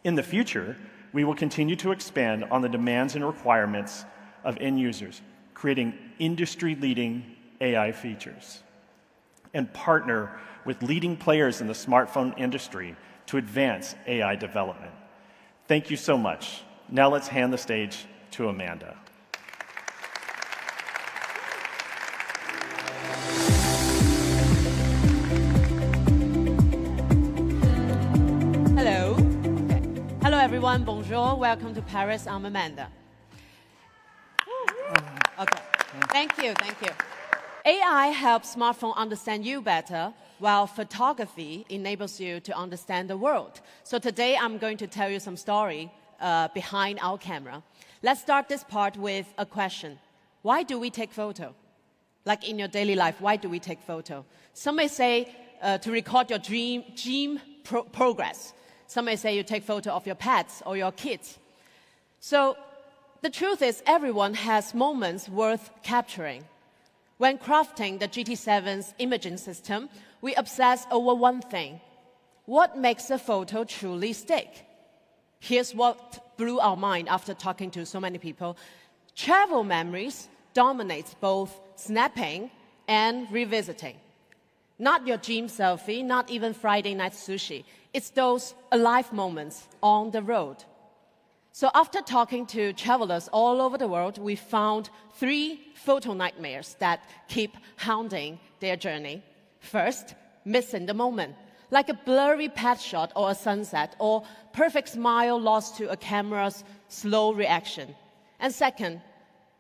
In the future, we will continue to expand on the demands and requirements of end users, creating industry-leading AI features, and partner with leading players in the smartphone industry to advance AI development. Thank you so much. Now let's hand the stage to Amanda. Hello. Okay. Hello, everyone. Bonjour. Welcome to Paris. I'm Amanda. Okay. Thank you. Thank you. AI helps smartphone understand you better, while photography enables you to understand the world. So today I'm going to tell you some story behind our camera. Let's start this part with a question. Why do we take photo? Like in your daily life, why do we take photo? Some may say to record your gym progress. Some may say you take photo of your pets or your kids. So the truth is everyone has moments worth capturing. When crafting the GT7's imaging system, we obsess over one thing. What makes a photo truly stick? Here's what blew our mind after talking to so many people. Travel memories dominates both snapping and revisiting. Not your gym selfie, not even Friday night sushi. It's those alive moments on the road. So after talking to travelers all over the world, we found 3 photo nightmares that keep hounding their journey. First, missing the moment, like a blurry pet shot or a sunset, or perfect smile lost to a camera's slow reaction. And second,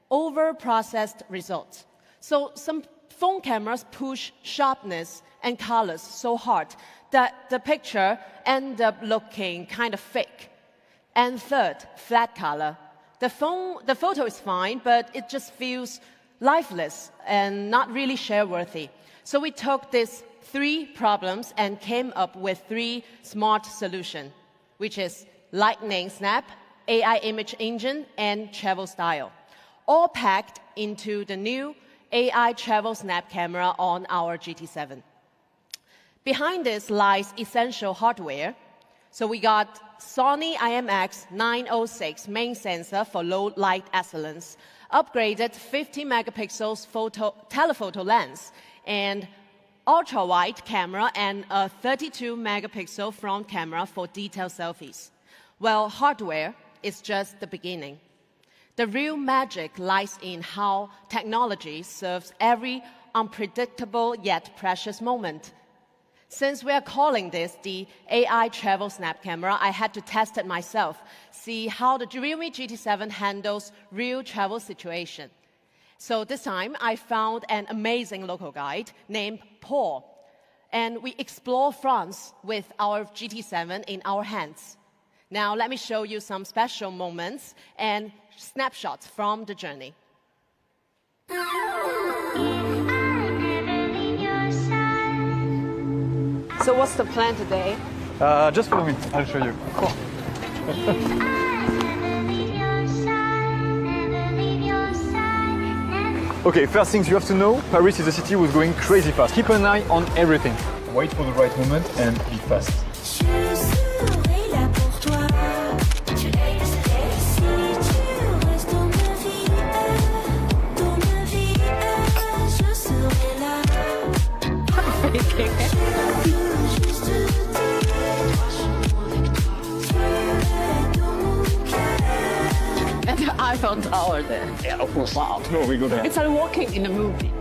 over-processed results. So some phone cameras push sharpness and colors so hard that the picture ends up looking kind of fake. And third, flat color. The photo is fine, but it just feels lifeless and not really share-worthy. So we took these 3 problems and came up with 3 smart solutions, which is Lightning Snap, AI Image Engine, and Travel Style, all packed into the new AI Travel Snap camera on our GT7. Behind this lies essential hardware. So we got Sony IMX906 main sensor for low light excellence, upgraded 50 megapixels telephoto lens, and ultra-wide camera and a 32 megapixel front camera for detailed selfies. Well, hardware is just the beginning. The real magic lies in how technology serves every unpredictable yet precious moment. Since we are calling this the AI Travel Snap camera, I had to test it myself, see how the Realme GT7 handles real travel situation. So this time, I found an amazing local guide named Paul, and we explore France with our GT7 in our hands. Now, let me show you some special moments and snapshots from the journey. So what's the plan today? Just follow me, I'll show you. Cool. Okay, first things you have to know, Paris is a city who's going crazy fast. Keep an eye on everything. wait for the right moment and be fast. And the Eiffel Tower there. Yeah, of course. Wow. No, we go there. It's like walking in a movie.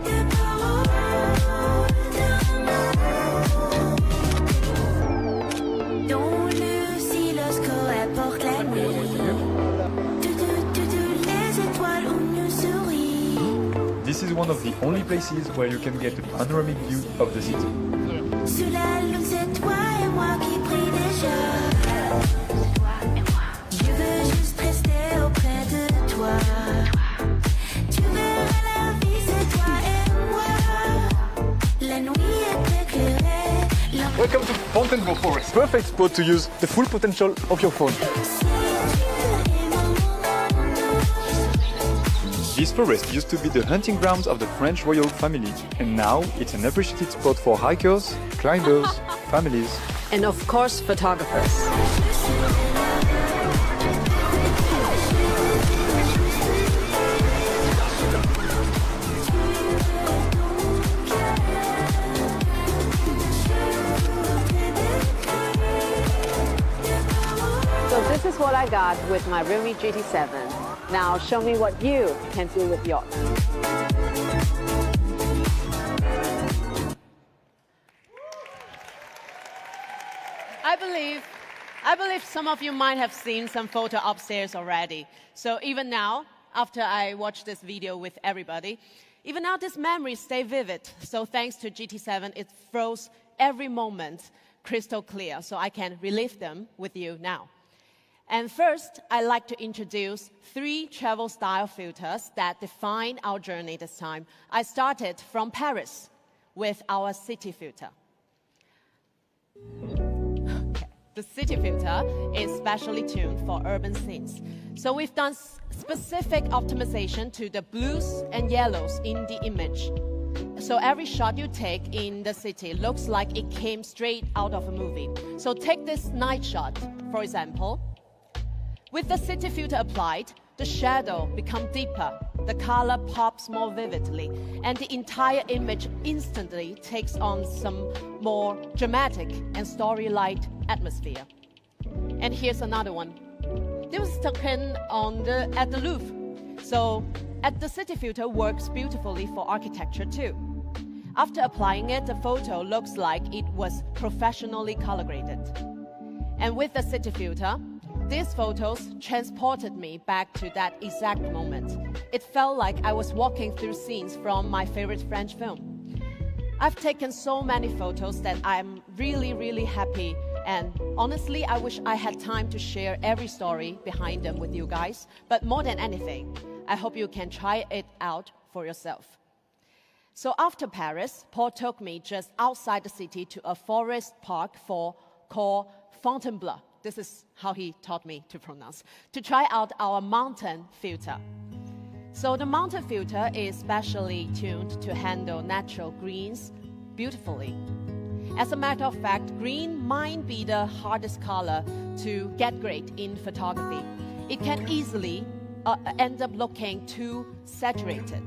This is one of the only places where you can get a panoramic view of the city. Sous la lune, c'est toi et moi qui brille déjà. Je veux juste rester auprès de toi. Tu verras la vie, c'est toi et moi. La nuit est éclairée. Welcome to Fontainebleau Forest. Perfect spot to use the full potential of your phone. This forest used to be the hunting grounds of the French royal family, and now it's an appreciated spot for hikers, climbers, families, And of course, photographers. So this is what I got with my Realme GT7. Now show me what you can do with yours. I believe some of you might have seen some photo upstairs already. So even now, after I watch this video with everybody, even now these memories stay vivid. So thanks to GT7, it froze every moment crystal clear, so I can relive them with you now. And first, I'd like to introduce 3 travel style filters that define our journey this time. I started from Paris with our city filter. The city filter is specially tuned for urban scenes. So we've done specific optimization to the blues and yellows in the image. So every shot you take in the city looks like it came straight out of a movie. So take this night shot, for example. With the city filter applied, the shadow becomes deeper, the color pops more vividly, and the entire image instantly takes on some more dramatic and story-like atmosphere. And here's another one. This was taken at the Louvre. So the city filter works beautifully for architecture too. After applying it, the photo looks like it was professionally color graded. And with the city filter, these photos transported me back to that exact moment. It felt like I was walking through scenes from my favorite French film. I've taken so many photos that I'm really, really happy, and honestly, I wish I had time to share every story behind them with you guys. But more than anything, I hope you can try it out for yourself. So after Paris, Paul took me just outside the city to a forest park called Fontainebleau. This is how he taught me to pronounce, to try out our mountain filter. So the mountain filter is specially tuned to handle natural greens beautifully. As a matter of fact, green might be the hardest color to get great in photography. It can easily end up looking too saturated.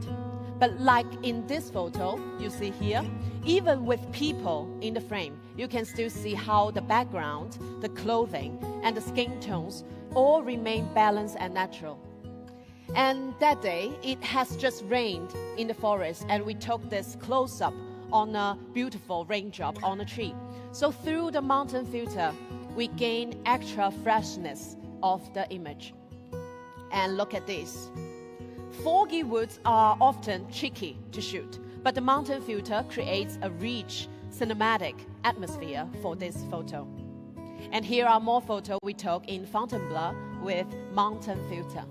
But like in this photo, you see here, even with people in the frame, you can still see how the background, the clothing, and the skin tones all remain balanced and natural. And that day, it has just rained in the forest, and we took this close-up on a beautiful raindrop on a tree. So through the mountain filter, we gain extra freshness of the image. And look at this. Foggy woods are often tricky to shoot, but the mountain filter creates a rich cinematic atmosphere for this photo. And here are more photos we took in Fontainebleau with mountain filter.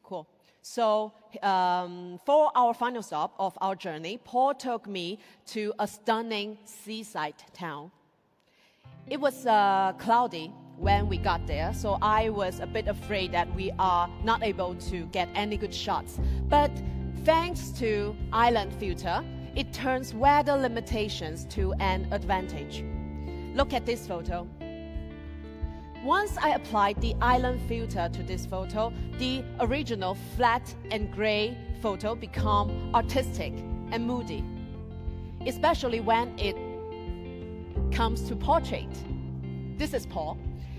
Cool. So for our final stop of our journey, Paul took me to a stunning seaside town. It was cloudy when we got there, so I was a bit afraid that we are not able to get any good shots. But thanks to island filter, it turns weather limitations to an advantage. Look at this photo. Once I applied the island filter to this photo, the original flat and gray photo become artistic and moody, especially when it comes to portrait. This is Paul.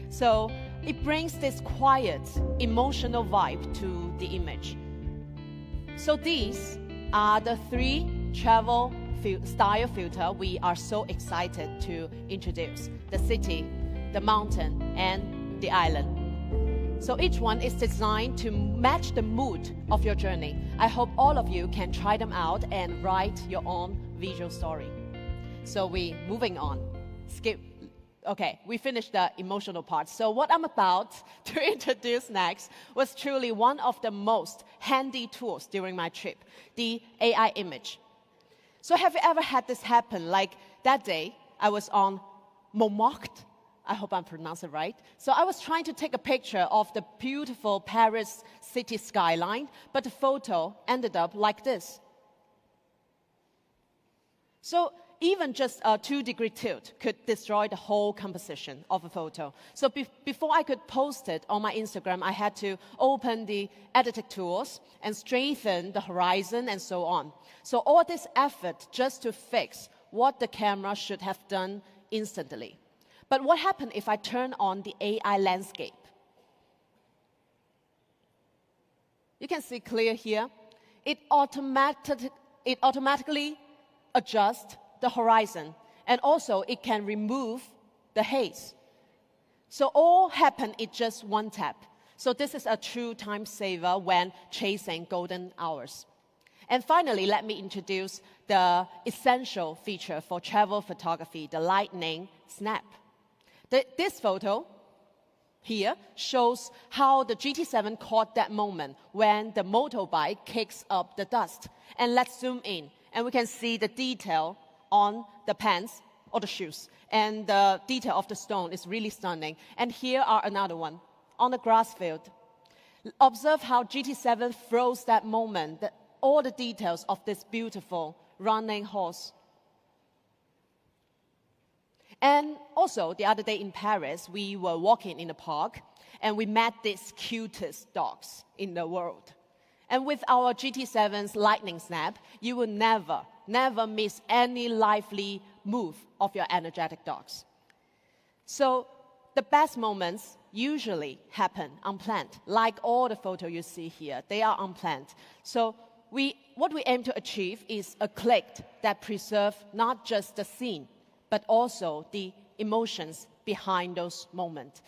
So it brings this quiet, emotional vibe to the image. So these are the 3 travel style filter we are so excited to introduce: the city, the mountain, and the island. So each one is designed to match the mood of your journey. I hope all of you can try them out and write your own visual story. So we moving on. Okay, we finished the emotional part. So what I'm about to introduce next was truly one of the most handy tools during my trip, the AI image. So have you ever had this happen? Like that day, I was on Montmartre. I hope I'm pronouncing it right. So I was trying to take a picture of the beautiful Paris city skyline, but the photo ended up like this. So even just a 2-degree tilt could destroy the whole composition of a photo. So before I could post it on my Instagram, I had to open the editing tools and straighten the horizon and so on. So all this effort just to fix what the camera should have done instantly. But what happened if I turn on the AI landscape? You can see clear here. It automatically adjusts the horizon, and also it can remove the haze. So all happen in just one tap. So this is a true time saver when chasing golden hours. And finally, let me introduce the essential feature for travel photography, the lightning snap. This photo here shows how the GT7 caught that moment when the motorbike kicks up the dust. And let's zoom in, and we can see the detail on the pants or the shoes. And the detail of the stone is really stunning. And here are another one on the grass field. Observe how GT7 froze that moment, all the details of this beautiful running horse. And also, the other day in Paris, we were walking in the park, and we met these cutest dogs in the world. And with our GT7's lightning snap, you will never miss any lively move of your energetic dogs. So the best moments usually happen unplanned. Like all the photos you see here, they are unplanned. So what we aim to achieve is a click that preserves not just the scene, but also the emotions behind those moments.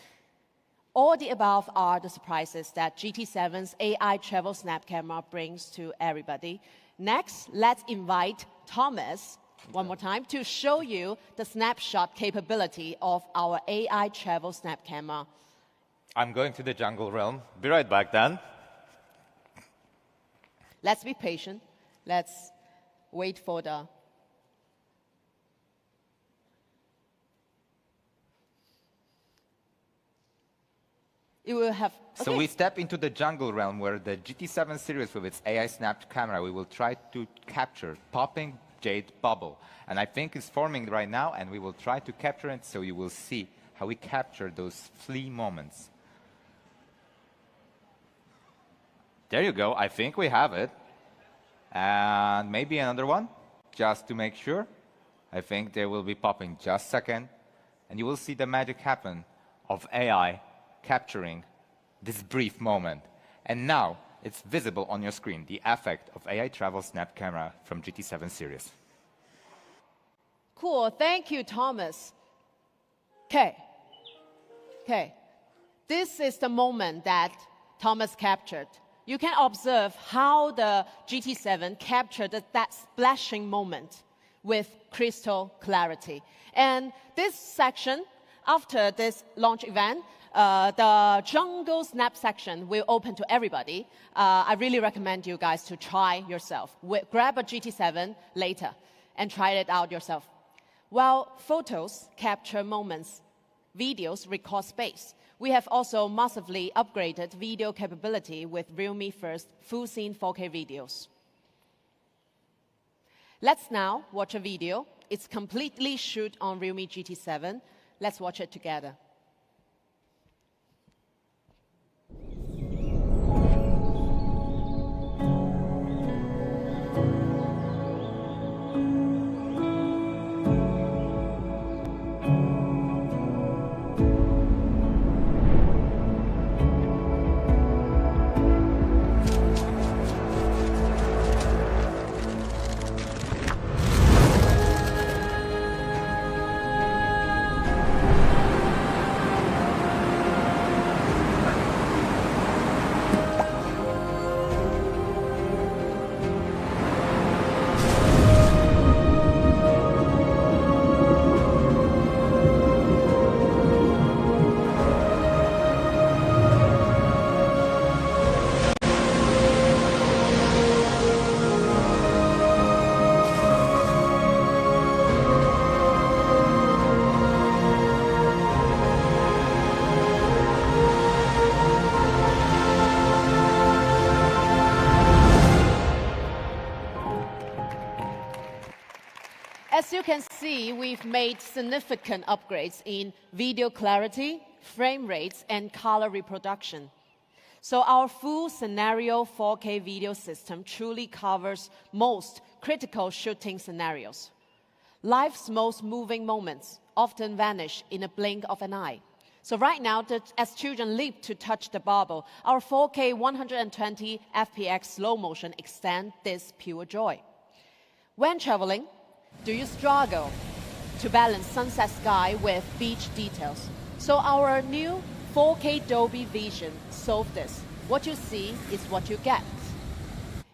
All the above are the surprises that GT7's AI travel snap camera brings to everybody. Next, let's invite Thomas, one more time, to show you the snapshot capability of our AI travel snap camera. I'm going to the jungle realm. Be right back then. Let's be patient. Let's wait for the... You will have... Okay. So we step into the jungle realm where the GT7 series with its AI snapped camera, we will try to capture popping jade bubble. And I think it's forming right now, and we will try to capture it so you will see how we capture those flea moments. There you go. I think we have it. And maybe another one, just to make sure. I think they will be popping just a second. And you will see the magic happen of AI capturing this brief moment. And now it's visible on your screen, the effect of AI Travel Snap Camera from GT7 series. Cool. Thank you, Thomas. Okay. This is the moment that Thomas captured. You can observe how the GT7 captured that splashing moment with crystal clarity. And this section, after this launch event, the jungle snap section will open to everybody. I really recommend you guys to try yourself. Grab a GT7 later and try it out yourself. Well, photos capture moments videos record space. We have also massively upgraded video capability with Realme first full scene 4K videos. Let's now watch a video. It's completely shot on Realme GT7. Let's watch it together. As you can see, we've made significant upgrades in video clarity, frame rates, and color reproduction. So our full scenario 4K video system truly covers most critical shooting scenarios. Life's most moving moments often vanish in a blink of an eye. So right now, as children leap to touch the bubble, our 4K 120 fps slow motion extend this pure joy. When traveling, do you struggle to balance sunset sky with beach details? So our new 4K Dolby Vision solves this. What you see is what you get.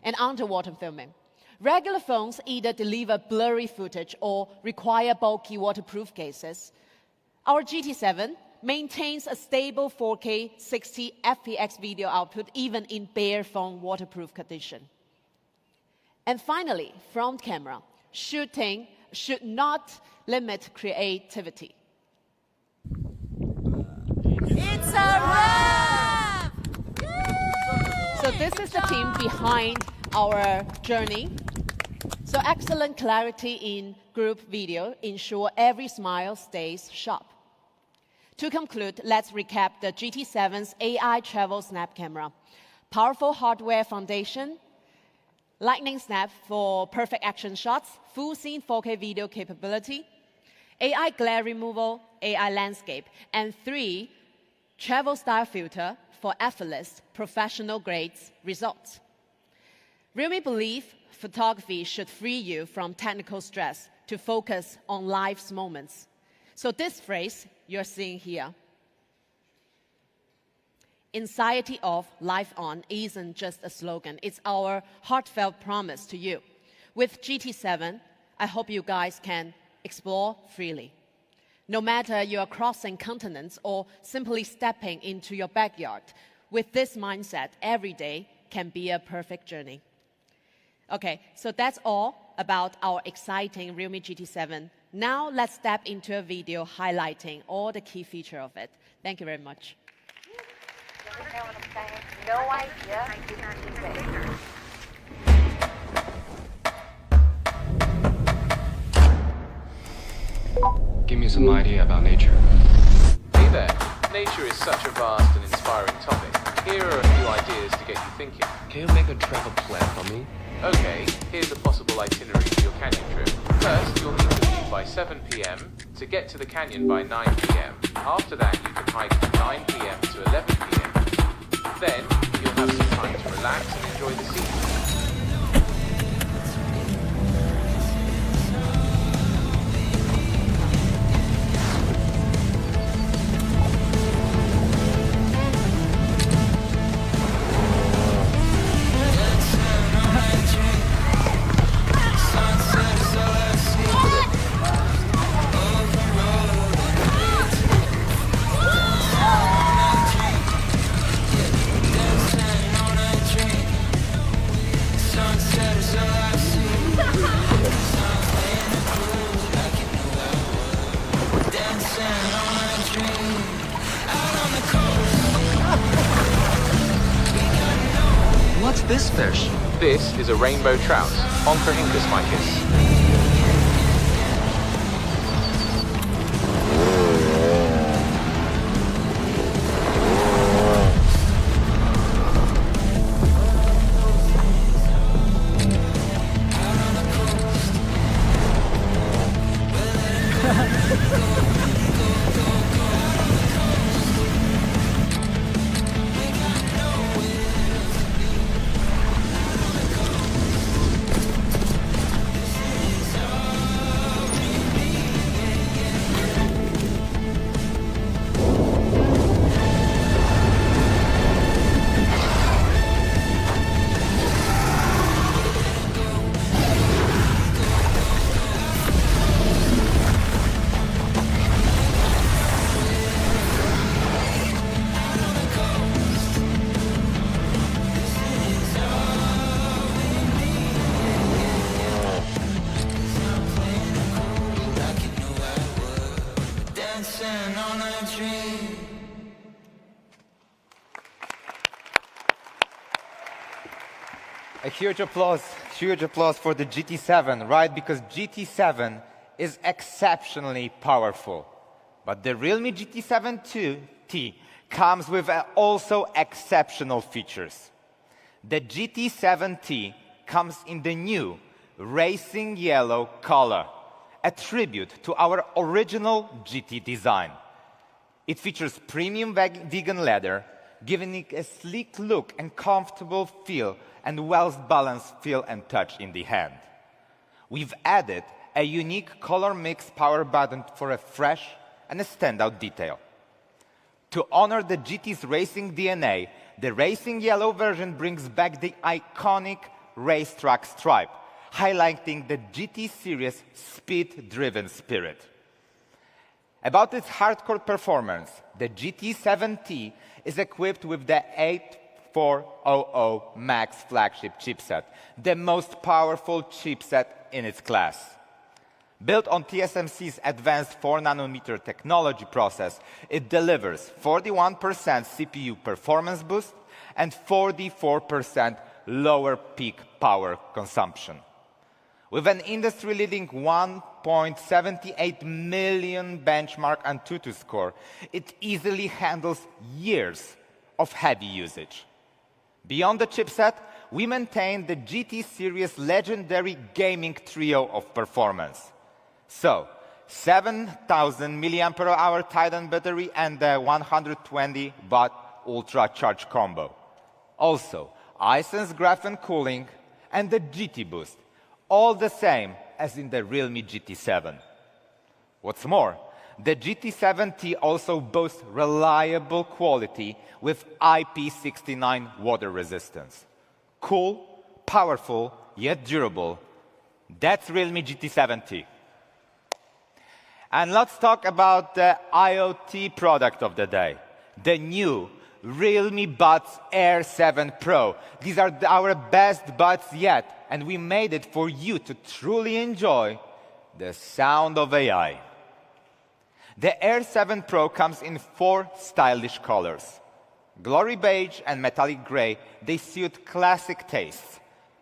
And underwater filming. Regular phones either deliver blurry footage or require bulky waterproof cases. Our GT7 maintains a stable 4K 60 fps video output even in bare phone waterproof condition. And finally, front camera. Shooting should not limit creativity. It's a wrap! So this is the team behind our journey. So excellent clarity in group video ensure every smile stays sharp. To conclude, let's recap the GT7's AI travel snap camera. Powerful hardware foundation, lightning snap for perfect action shots, full scene 4K video capability, AI glare removal, AI landscape, and 3 travel style filter for effortless professional grades results. Realme believe photography should free you from technical stress to focus on life's moments. So this phrase you're seeing here, anxiety off, life on, isn't just a slogan. It's our heartfelt promise to you. With GT7, I hope you guys can explore freely. No matter you are crossing continents or simply stepping into your backyard, with this mindset, every day can be a perfect journey. Okay, so that's all about our exciting Realme GT7. Now let's step into a video highlighting all the key features of it. Thank you very much. No idea. I did not use it. Give me some idea about nature. Hey there. Nature is such a vast and inspiring topic. Here are a few ideas to get you thinking. Can you make a travel plan for me? Okay, here's a possible itinerary for your canyon trip. First, you'll need to leave by 7 p.m. to get to the canyon by 9 p.m. After that, you can hike from 9 p.m. to 11 p.m. Then, you'll have some time to relax and enjoy the scenery. Dancing on a dream. this fish? This is a rainbow trout, Oncorhynchus ficus. A huge applause for the GT7, right? Because GT7 is exceptionally powerful. But the Realme GT7 T comes with also exceptional features. The GT7 T comes in the new racing yellow color, a tribute to our original GT design. It features premium vegan leather, giving it a sleek look and comfortable feel and well-balanced feel and touch in the hand. We've added a unique color mix power button for a fresh and a standout detail. To honor the GT's racing DNA, the racing yellow version brings back the iconic racetrack stripe, highlighting the GT series' speed-driven spirit. About its hardcore performance, the GT7T is equipped with the 8400 Max flagship chipset, the most powerful chipset in its class. Built on TSMC's advanced 4nm technology process, it delivers 41% CPU performance boost and 44% lower peak power consumption. With an industry-leading 1.78 million benchmark Antutu score, it easily handles years of heavy usage. Beyond the chipset, we maintain the GT series' legendary gaming trio of performance. So, 7,000 mAh Titan battery and the 120-watt Ultra Charge combo. Also, iSense graphene cooling and the GT Boost, all the same as in the Realme GT7. What's more, the GT7T also boasts reliable quality with IP69 water resistance. Cool, powerful, yet durable. That's Realme GT7T. And let's talk about the IoT product of the day, the new Realme Buds Air 7 Pro. These are our best buds yet, and we made it for you to truly enjoy the sound of AI. The Air 7 Pro comes in 4 stylish colors. Glory beige and metallic gray, they suit classic tastes,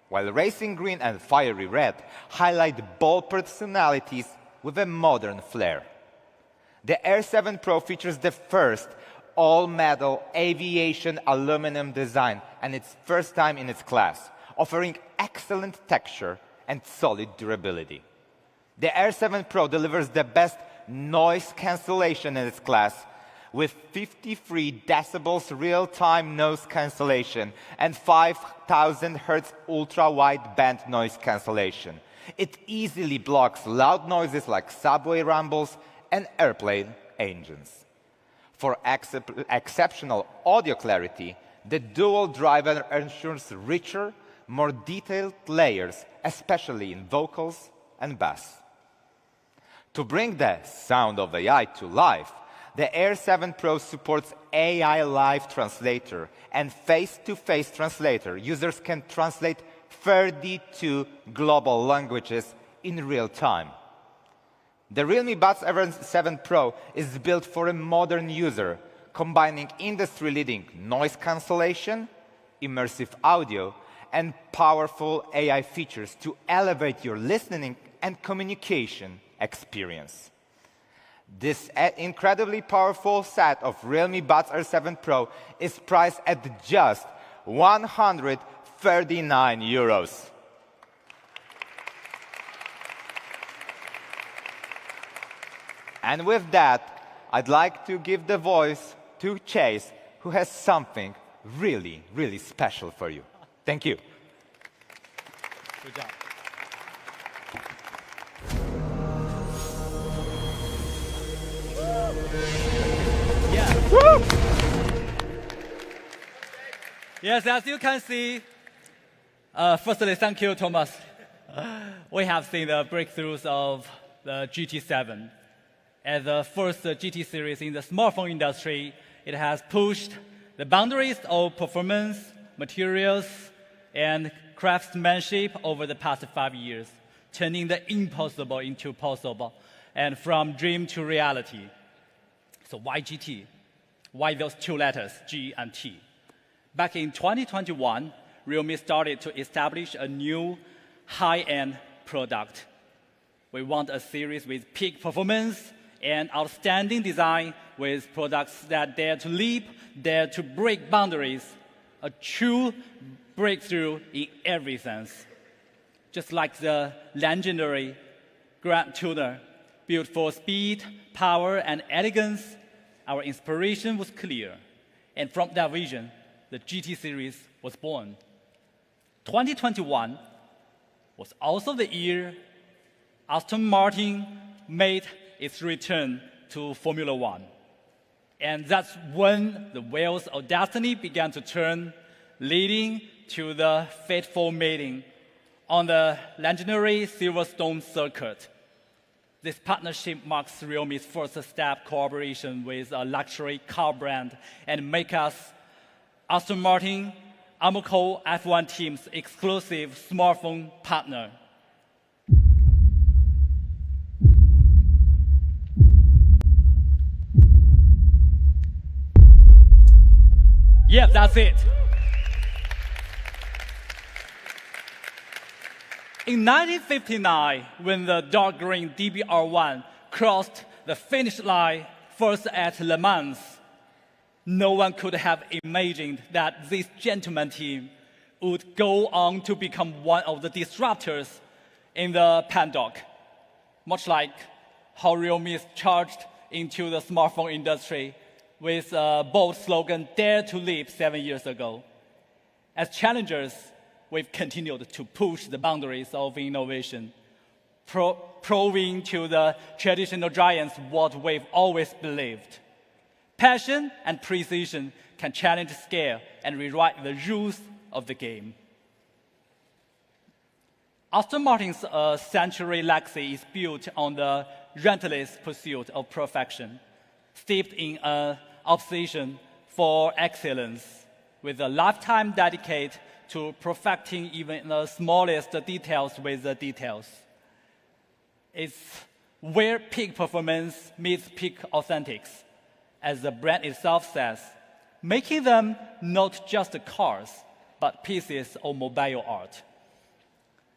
while racing green and fiery red highlight bold personalities with a modern flair. The Air 7 Pro features the first all-metal aviation aluminum design, and its first time in its class, offering excellent texture and solid durability. The Air 7 Pro delivers the best noise cancellation in its class, with 53 decibels real-time noise cancellation and 5,000 Hz ultra-wide band noise cancellation. It easily blocks loud noises like subway rumbles and airplane engines. For exceptional audio clarity, the dual driver ensures richer, more detailed layers, especially in vocals and bass. To bring the sound of AI to life, the Air 7 Pro supports AI Live Translator and face-to-face translator. Users can translate 32 global languages in real time. The Realme Buds Air 7 Pro is built for a modern user, combining industry-leading noise cancellation, immersive audio, and powerful AI features to elevate your listening and communication experience. This incredibly powerful set of Realme Buds R7 Pro is priced at just 139 euros. And with that, I'd like to give the voice to Chase, who has something really, really special for you. Thank you. Good job. Yeah. Woo! Yes, as you can see, firstly, thank you, Thomas. We have seen the breakthroughs of the GT7. As the first GT series in the smartphone industry, it has pushed the boundaries of performance, materials, and craftsmanship over the past 5 years, turning the impossible into possible, and from dream to reality. So why GT? Why those two letters, G and T? Back in 2021, Realme started to establish a new high-end product. We want a series with peak performance and outstanding design, with products that dare to leap, dare to break boundaries, a true breakthrough in every sense. Just like the legendary Grand Tuner, built for speed, power, and elegance, our inspiration was clear. And from that vision, the GT series was born. 2021 was also the year Aston Martin made its return to Formula One. And that's when the wheels of destiny began to turn, leading to the fateful meeting on the legendary Silverstone circuit. This partnership marks Realme's first step cooperation with a luxury car brand and make us Aston Martin, Amoco F1 team's exclusive smartphone partner. Yeah, that's it. In 1959, when the dark green DBR1 crossed the finish line first at Le Mans, no one could have imagined that this gentleman team would go on to become one of the disruptors in the paddock, much like how Realme is charged into the smartphone industry with a bold slogan, Dare to Leap, 7 years ago. As challengers, we've continued to push the boundaries of innovation, proving to the traditional giants what we've always believed. Passion and precision can challenge scale and rewrite the rules of the game. Aston Martin's century legacy is built on the relentless pursuit of perfection, steeped in an obsession for excellence, with a lifetime dedicated to perfecting even the smallest details with the details. It's where peak performance meets peak authentics, as the brand itself says, making them not just cars, but pieces of mobile art.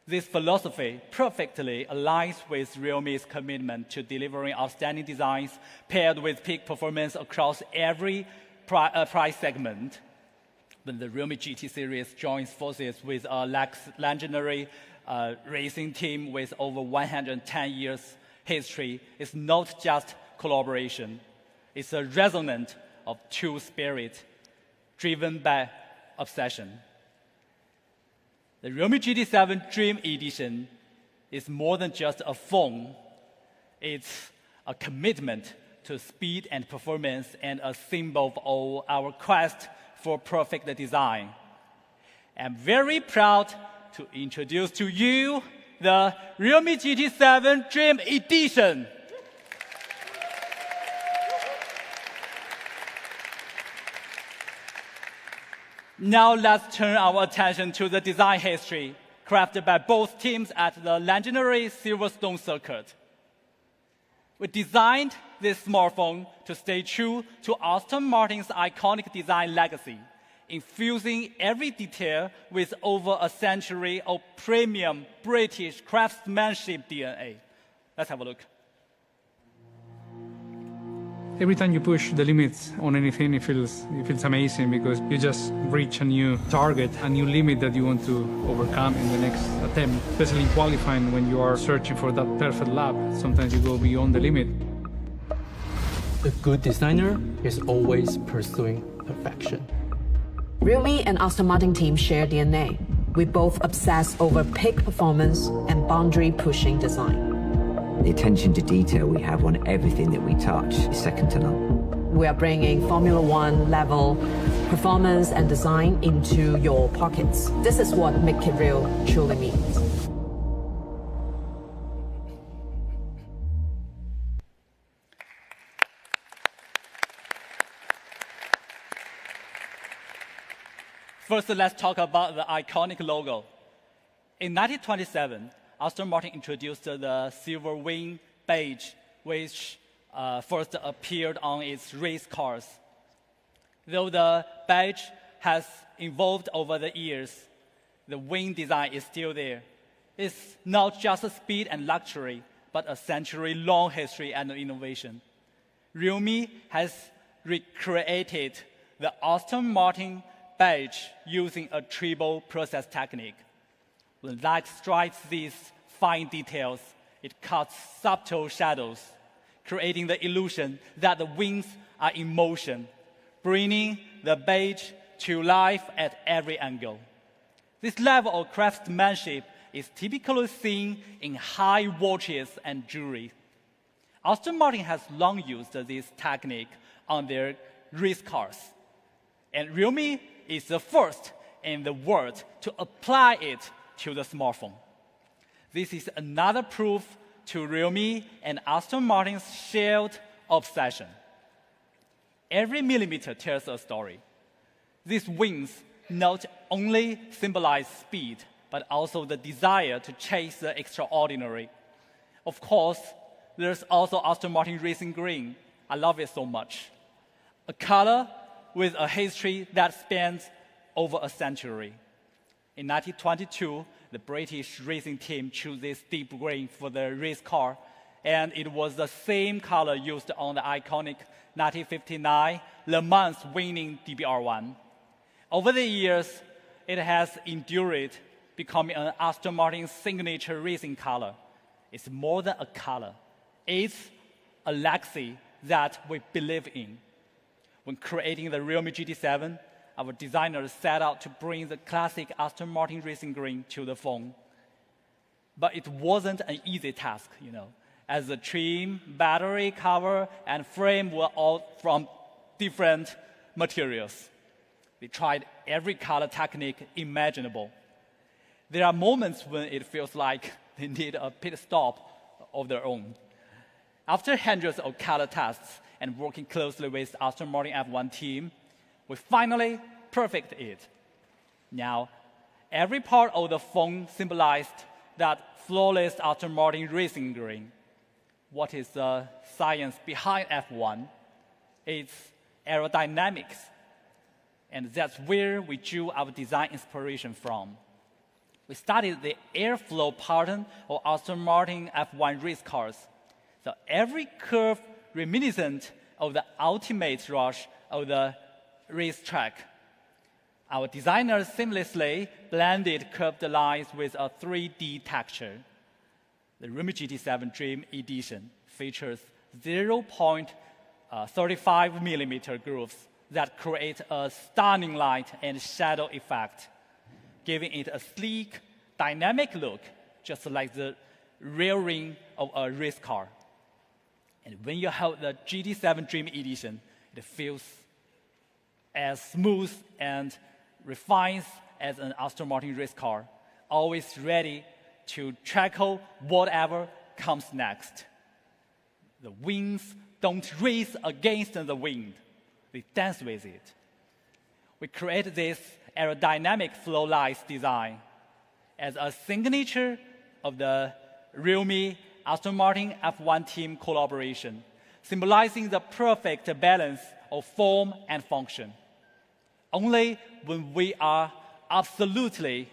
This philosophy perfectly aligns with Realme's commitment to delivering outstanding designs paired with peak performance across every price segment. When the Realme GT series joins forces with a legendary racing team with over 110 years history, it's not just collaboration. It's a resonance of true spirit driven by obsession. The Realme GT7 Dream Edition is more than just a phone. It's a commitment to speed and performance and a symbol of our quest for perfect design. I'm very proud to introduce to you the Realme GT7 Dream Edition. Now let's turn our attention to the design history, crafted by both teams at the legendary Silverstone circuit. We designed this smartphone to stay true to Aston Martin's iconic design legacy infusing every detail with over a century of premium British craftsmanship DNA. Let's have a look. Every time you push the limits on anything, it feels amazing because you just reach a new target, a new limit that you want to overcome in the next attempt. Especially in qualifying, when you are searching for that perfect lap, sometimes you go beyond the limit. A good designer is always pursuing perfection. Realme and Aston Martin team share DNA. We both obsess over peak performance and boundary-pushing design. The attention to detail we have on everything that we touch is second to none. We are bringing Formula One level performance and design into your pockets. This is what Make It Real truly means. First, let's talk about the iconic logo. In 1927, Aston Martin introduced the silver wing badge, which first appeared on its race cars. Though the badge has evolved over the years, the wing design is still there. It's not just speed and luxury, but a century-long history and innovation. Realme has recreated the Aston Martin badge using a triple process technique. When light strikes these fine details, it cuts subtle shadows, creating the illusion that the wings are in motion, bringing the badge to life at every angle. This level of craftsmanship is typically seen in high watches and jewelry. Aston Martin has long used this technique on their race cars, and Realme is the first in the world to apply it to the smartphone. This is another proof to Realme and Aston Martin's shared obsession. Every millimeter tells a story. These wings not only symbolize speed, but also the desire to chase the extraordinary. Of course, there's also Aston Martin Racing Green. I love it so much. A color with a history that spans over a century. In 1922, the British racing team chose this deep green for the race car, and it was the same color used on the iconic 1959 Le Mans winning DBR1. Over the years, it has endured, becoming an Aston Martin signature racing color. It's more than a color. It's a legacy that we believe in. When creating the Realme GT7, our designers set out to bring the classic Aston Martin Racing Green to the phone. But it wasn't an easy task, as the trim, battery, cover, and frame were all from different materials. They tried every color technique imaginable. There are moments when it feels like they need a pit stop of their own. After hundreds of color tests and working closely with Aston Martin F1 team, we finally perfected it. Now, every part of the phone symbolized that flawless Aston Martin Racing Green. What is the science behind F1? It's aerodynamics. And that's where we drew our design inspiration from. We studied the airflow pattern of Aston Martin F1 race cars. So every curve reminiscent of the ultimate rush of the racetrack. Our designers seamlessly blended curved lines with a 3D texture. The Realme GT7 Dream Edition features 0.35 millimeter grooves that create a stunning light and shadow effect, giving it a sleek, dynamic look, just like the rear ring of a race car. And when you hold the GT7 Dream Edition, it feels as smooth and refined as an Aston Martin race car, always ready to tackle whatever comes next. The wings don't race against the wind. They dance with it. We created this aerodynamic flow lights design as a signature of the Realme Aston Martin F1 team collaboration, symbolizing the perfect balance of form and function. Only when we are absolutely,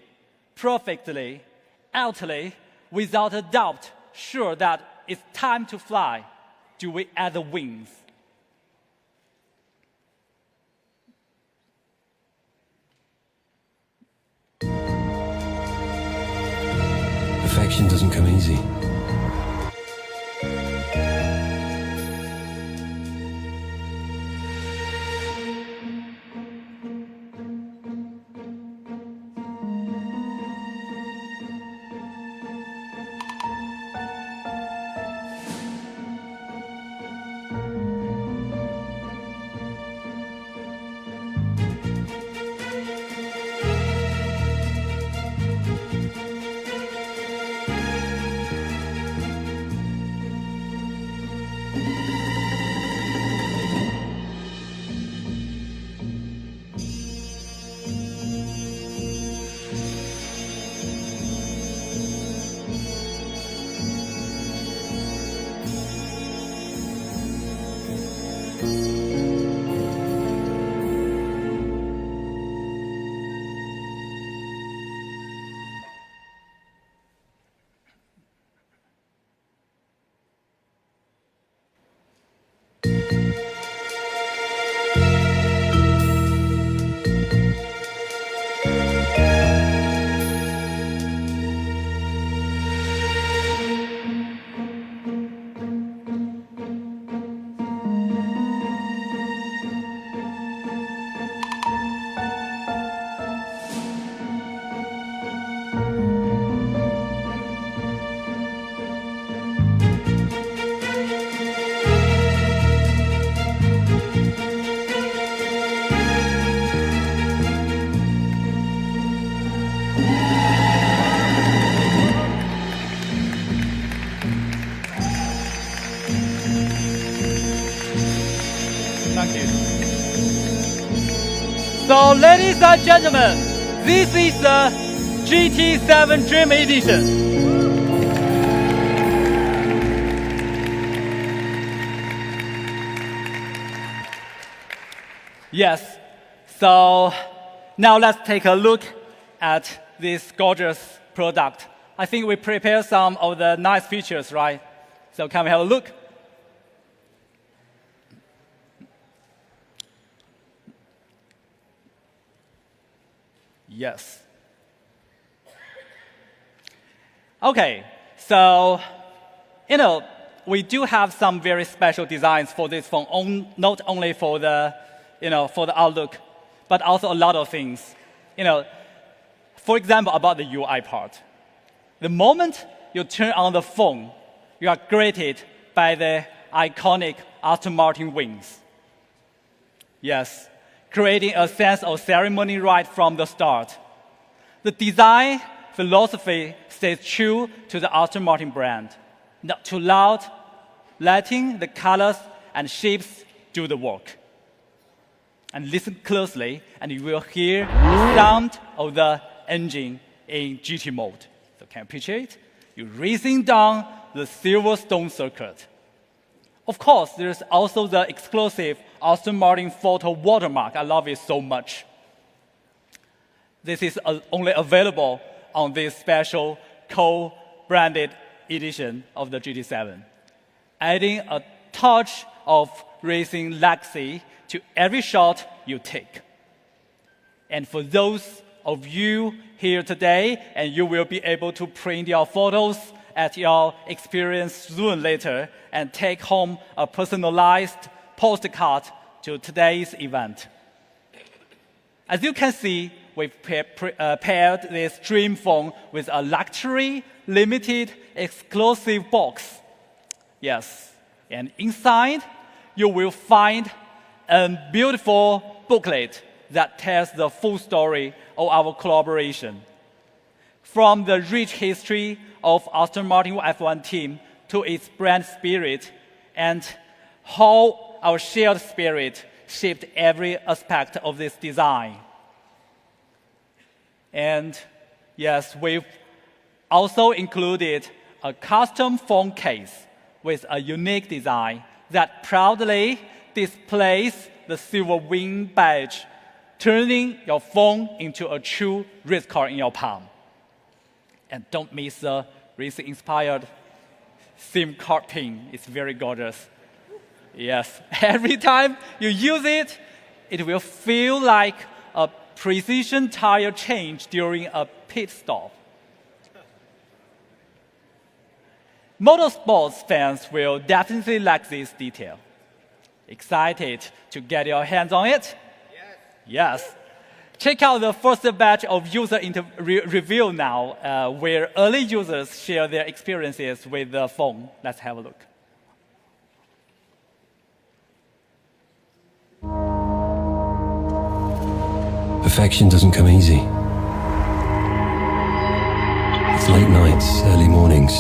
perfectly, utterly, without a doubt, sure that it's time to fly, do we add the wings. Perfection doesn't come easy. Thank you. So, ladies and gentlemen, this is the GT7 Dream Edition. Yes, so now let's take a look at this gorgeous product. I think we prepared some of the nice features, right? So can we have a look? Yes. Okay, so, we do have some very special designs for this phone, not only for the, for the outlook, but also a lot of things. For example, about the UI part. The moment you turn on the phone, you are greeted by the iconic Aston Martin wings. Yes, creating a sense of ceremony right from the start. The design philosophy stays true to the Aston Martin brand. Not too loud, letting the colors and shapes do the work. And listen closely, and you will hear the sound of the engine in GT mode. So can you picture it? You're racing down the Silverstone circuit. Of course, there's also the exclusive Aston Martin photo watermark. I love it so much. This is only available on this special co-branded edition of the GT7, adding a touch of racing legacy to every shot you take. And for those of you here today, and you will be able to print your photos at your experience soon later and take home a personalized postcard to today's event. As you can see, we've paired this dream phone with a luxury, limited, exclusive box. Yes, and inside, you will find a beautiful booklet that tells the full story of our collaboration. From the rich history of Aston Martin F1 team to its brand spirit and how our shared spirit shaped every aspect of this design. And yes, we've also included a custom phone case with a unique design that proudly displays the silver wing badge turning your phone into a true race car in your palm. And don't miss the racing-inspired SIM card pin. It's very gorgeous. Yes, every time you use it, it will feel like a precision tire change during a pit stop. Motorsports fans will definitely like this detail. Excited to get your hands on it? Yes. Check out the first batch of user review now, where early users share their experiences with the phone. Let's have a look. Perfection doesn't come easy. It's late nights, early mornings,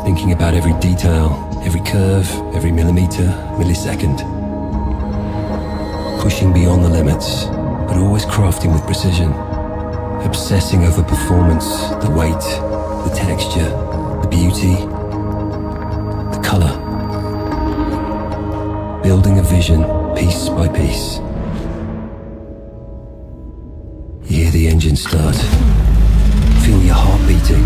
thinking about every detail, every curve, every millimeter, millisecond. Pushing beyond the limits, but always crafting with precision. Obsessing over performance, the weight, the texture, the beauty, the color. Building a vision piece by piece. You hear the engine start. Feel your heart beating.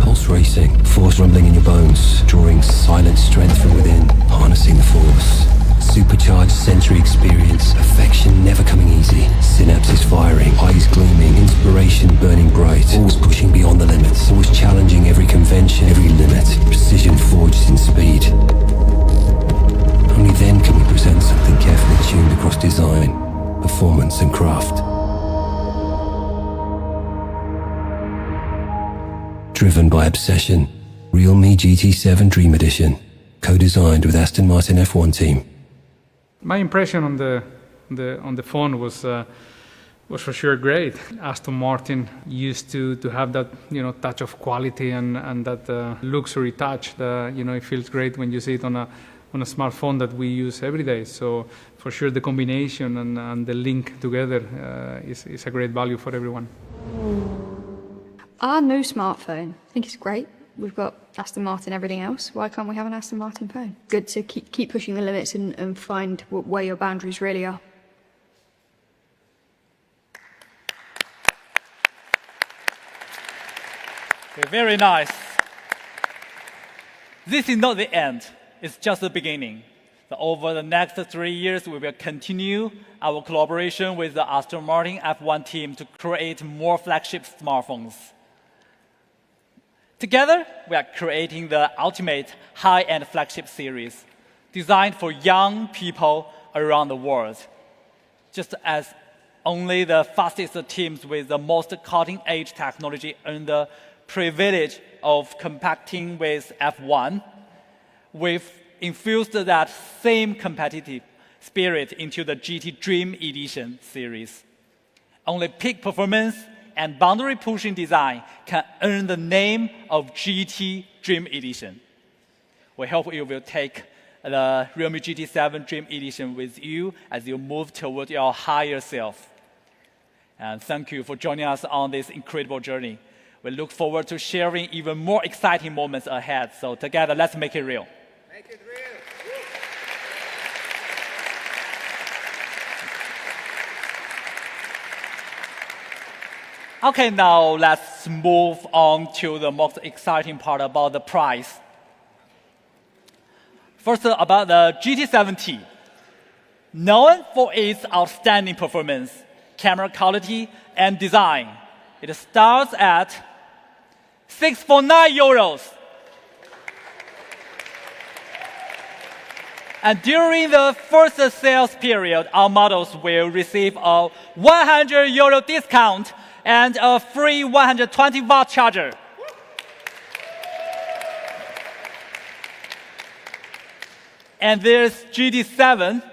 Pulse racing, force rumbling in your bones, drawing silent strength from within, harnessing the force. Supercharged sensory experience, affection never coming easy. Synapses firing, eyes gleaming, inspiration burning bright. Always pushing beyond the limits, always challenging every convention, every limit. Precision forged in speed. Only then can we present something carefully tuned across design, performance and craft. Driven by obsession, Realme GT7 Dream Edition, co-designed with Aston Martin F1 team. My impression on the phone was for sure great. Aston Martin used to have that touch of quality and that luxury touch. It feels great when you see it on a smartphone that we use every day. So for sure the combination and the link together is a great value for everyone. Our new smartphone, I think it's great. We've got Aston Martin, everything else. Why can't we have an Aston Martin phone? Good to keep pushing the limits and find where your boundaries really are. Okay, very nice. This is not the end. It's just the beginning. So over the next 3 years, we will continue our collaboration with the Aston Martin F1 team to create more flagship smartphones. Together, we are creating the ultimate high-end flagship series, designed for young people around the world. Just as only the fastest teams with the most cutting-edge technology earn the privilege of competing with F1, we've infused that same competitive spirit into the GT Dream Edition series. Only peak performance and boundary-pushing design can earn the name of GT Dream Edition. We hope you will take the Realme GT7 Dream Edition with you as you move toward your higher self. And thank you for joining us on this incredible journey. We look forward to sharing even more exciting moments ahead. So together, let's make it real. Make it real. Okay, now let's move on to the most exciting part about the price. First, about the GT7T. Known for its outstanding performance, camera quality, and design, it starts at €649. And during the first sales period, our models will receive a €100 discount and a free 120-watt charger. And there's GT7,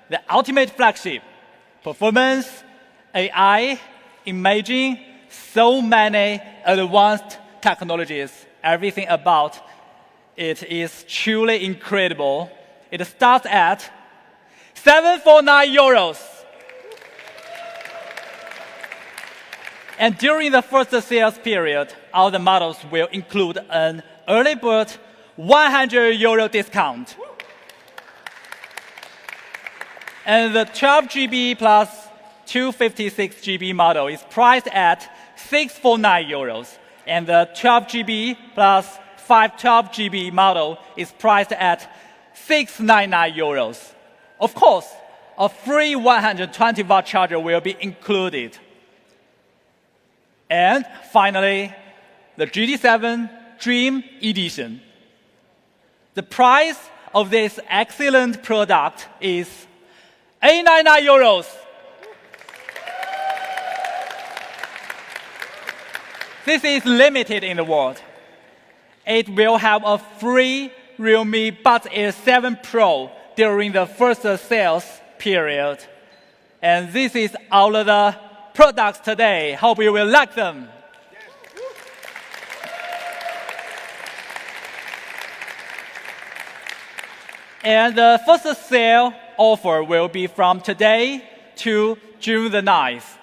the ultimate flagship. Performance, AI, imaging, so many advanced technologies. Everything about it is truly incredible. It starts at €749. And during the first sales period, all the models will include an early bird €100 discount. And the 12 GB plus 256GB model is priced at €649, and the 12GB plus 512GB model is priced at €699. Of course, a free 120-watt charger will be included. And finally, the GT7 Dream Edition. The price of this excellent product is €899. This is limited in the world. It will have a free Realme Buds Air 7 Pro during the first sales period. And this is all of the products today. Hope you will like them. And the first sale offer will be from today to June the 9th.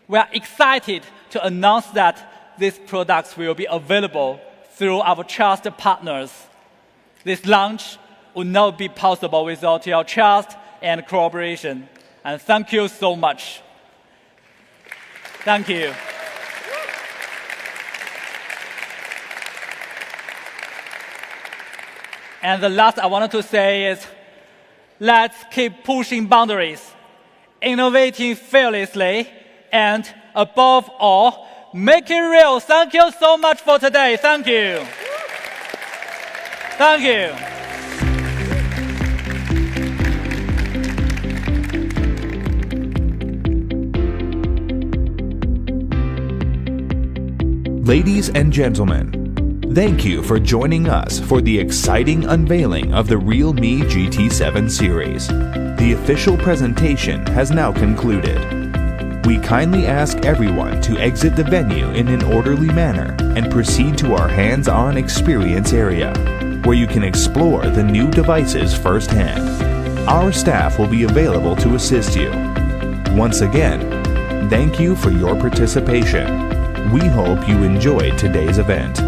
We are excited to announce that these products will be available through our trusted partners. This launch would not be possible without your trust and cooperation. And thank you so much. Thank you. And the last I wanted to say is, let's keep pushing boundaries, innovating fearlessly, and above all, make it real. Thank you so much for today. Thank you. Thank you. Ladies and gentlemen, thank you for joining us for the exciting unveiling of the Realme GT7 series. The official presentation has now concluded. We kindly ask everyone to exit the venue in an orderly manner and proceed to our hands-on experience area, where you can explore the new devices firsthand. Our staff will be available to assist you. Once again, thank you for your participation. We hope you enjoyed today's event.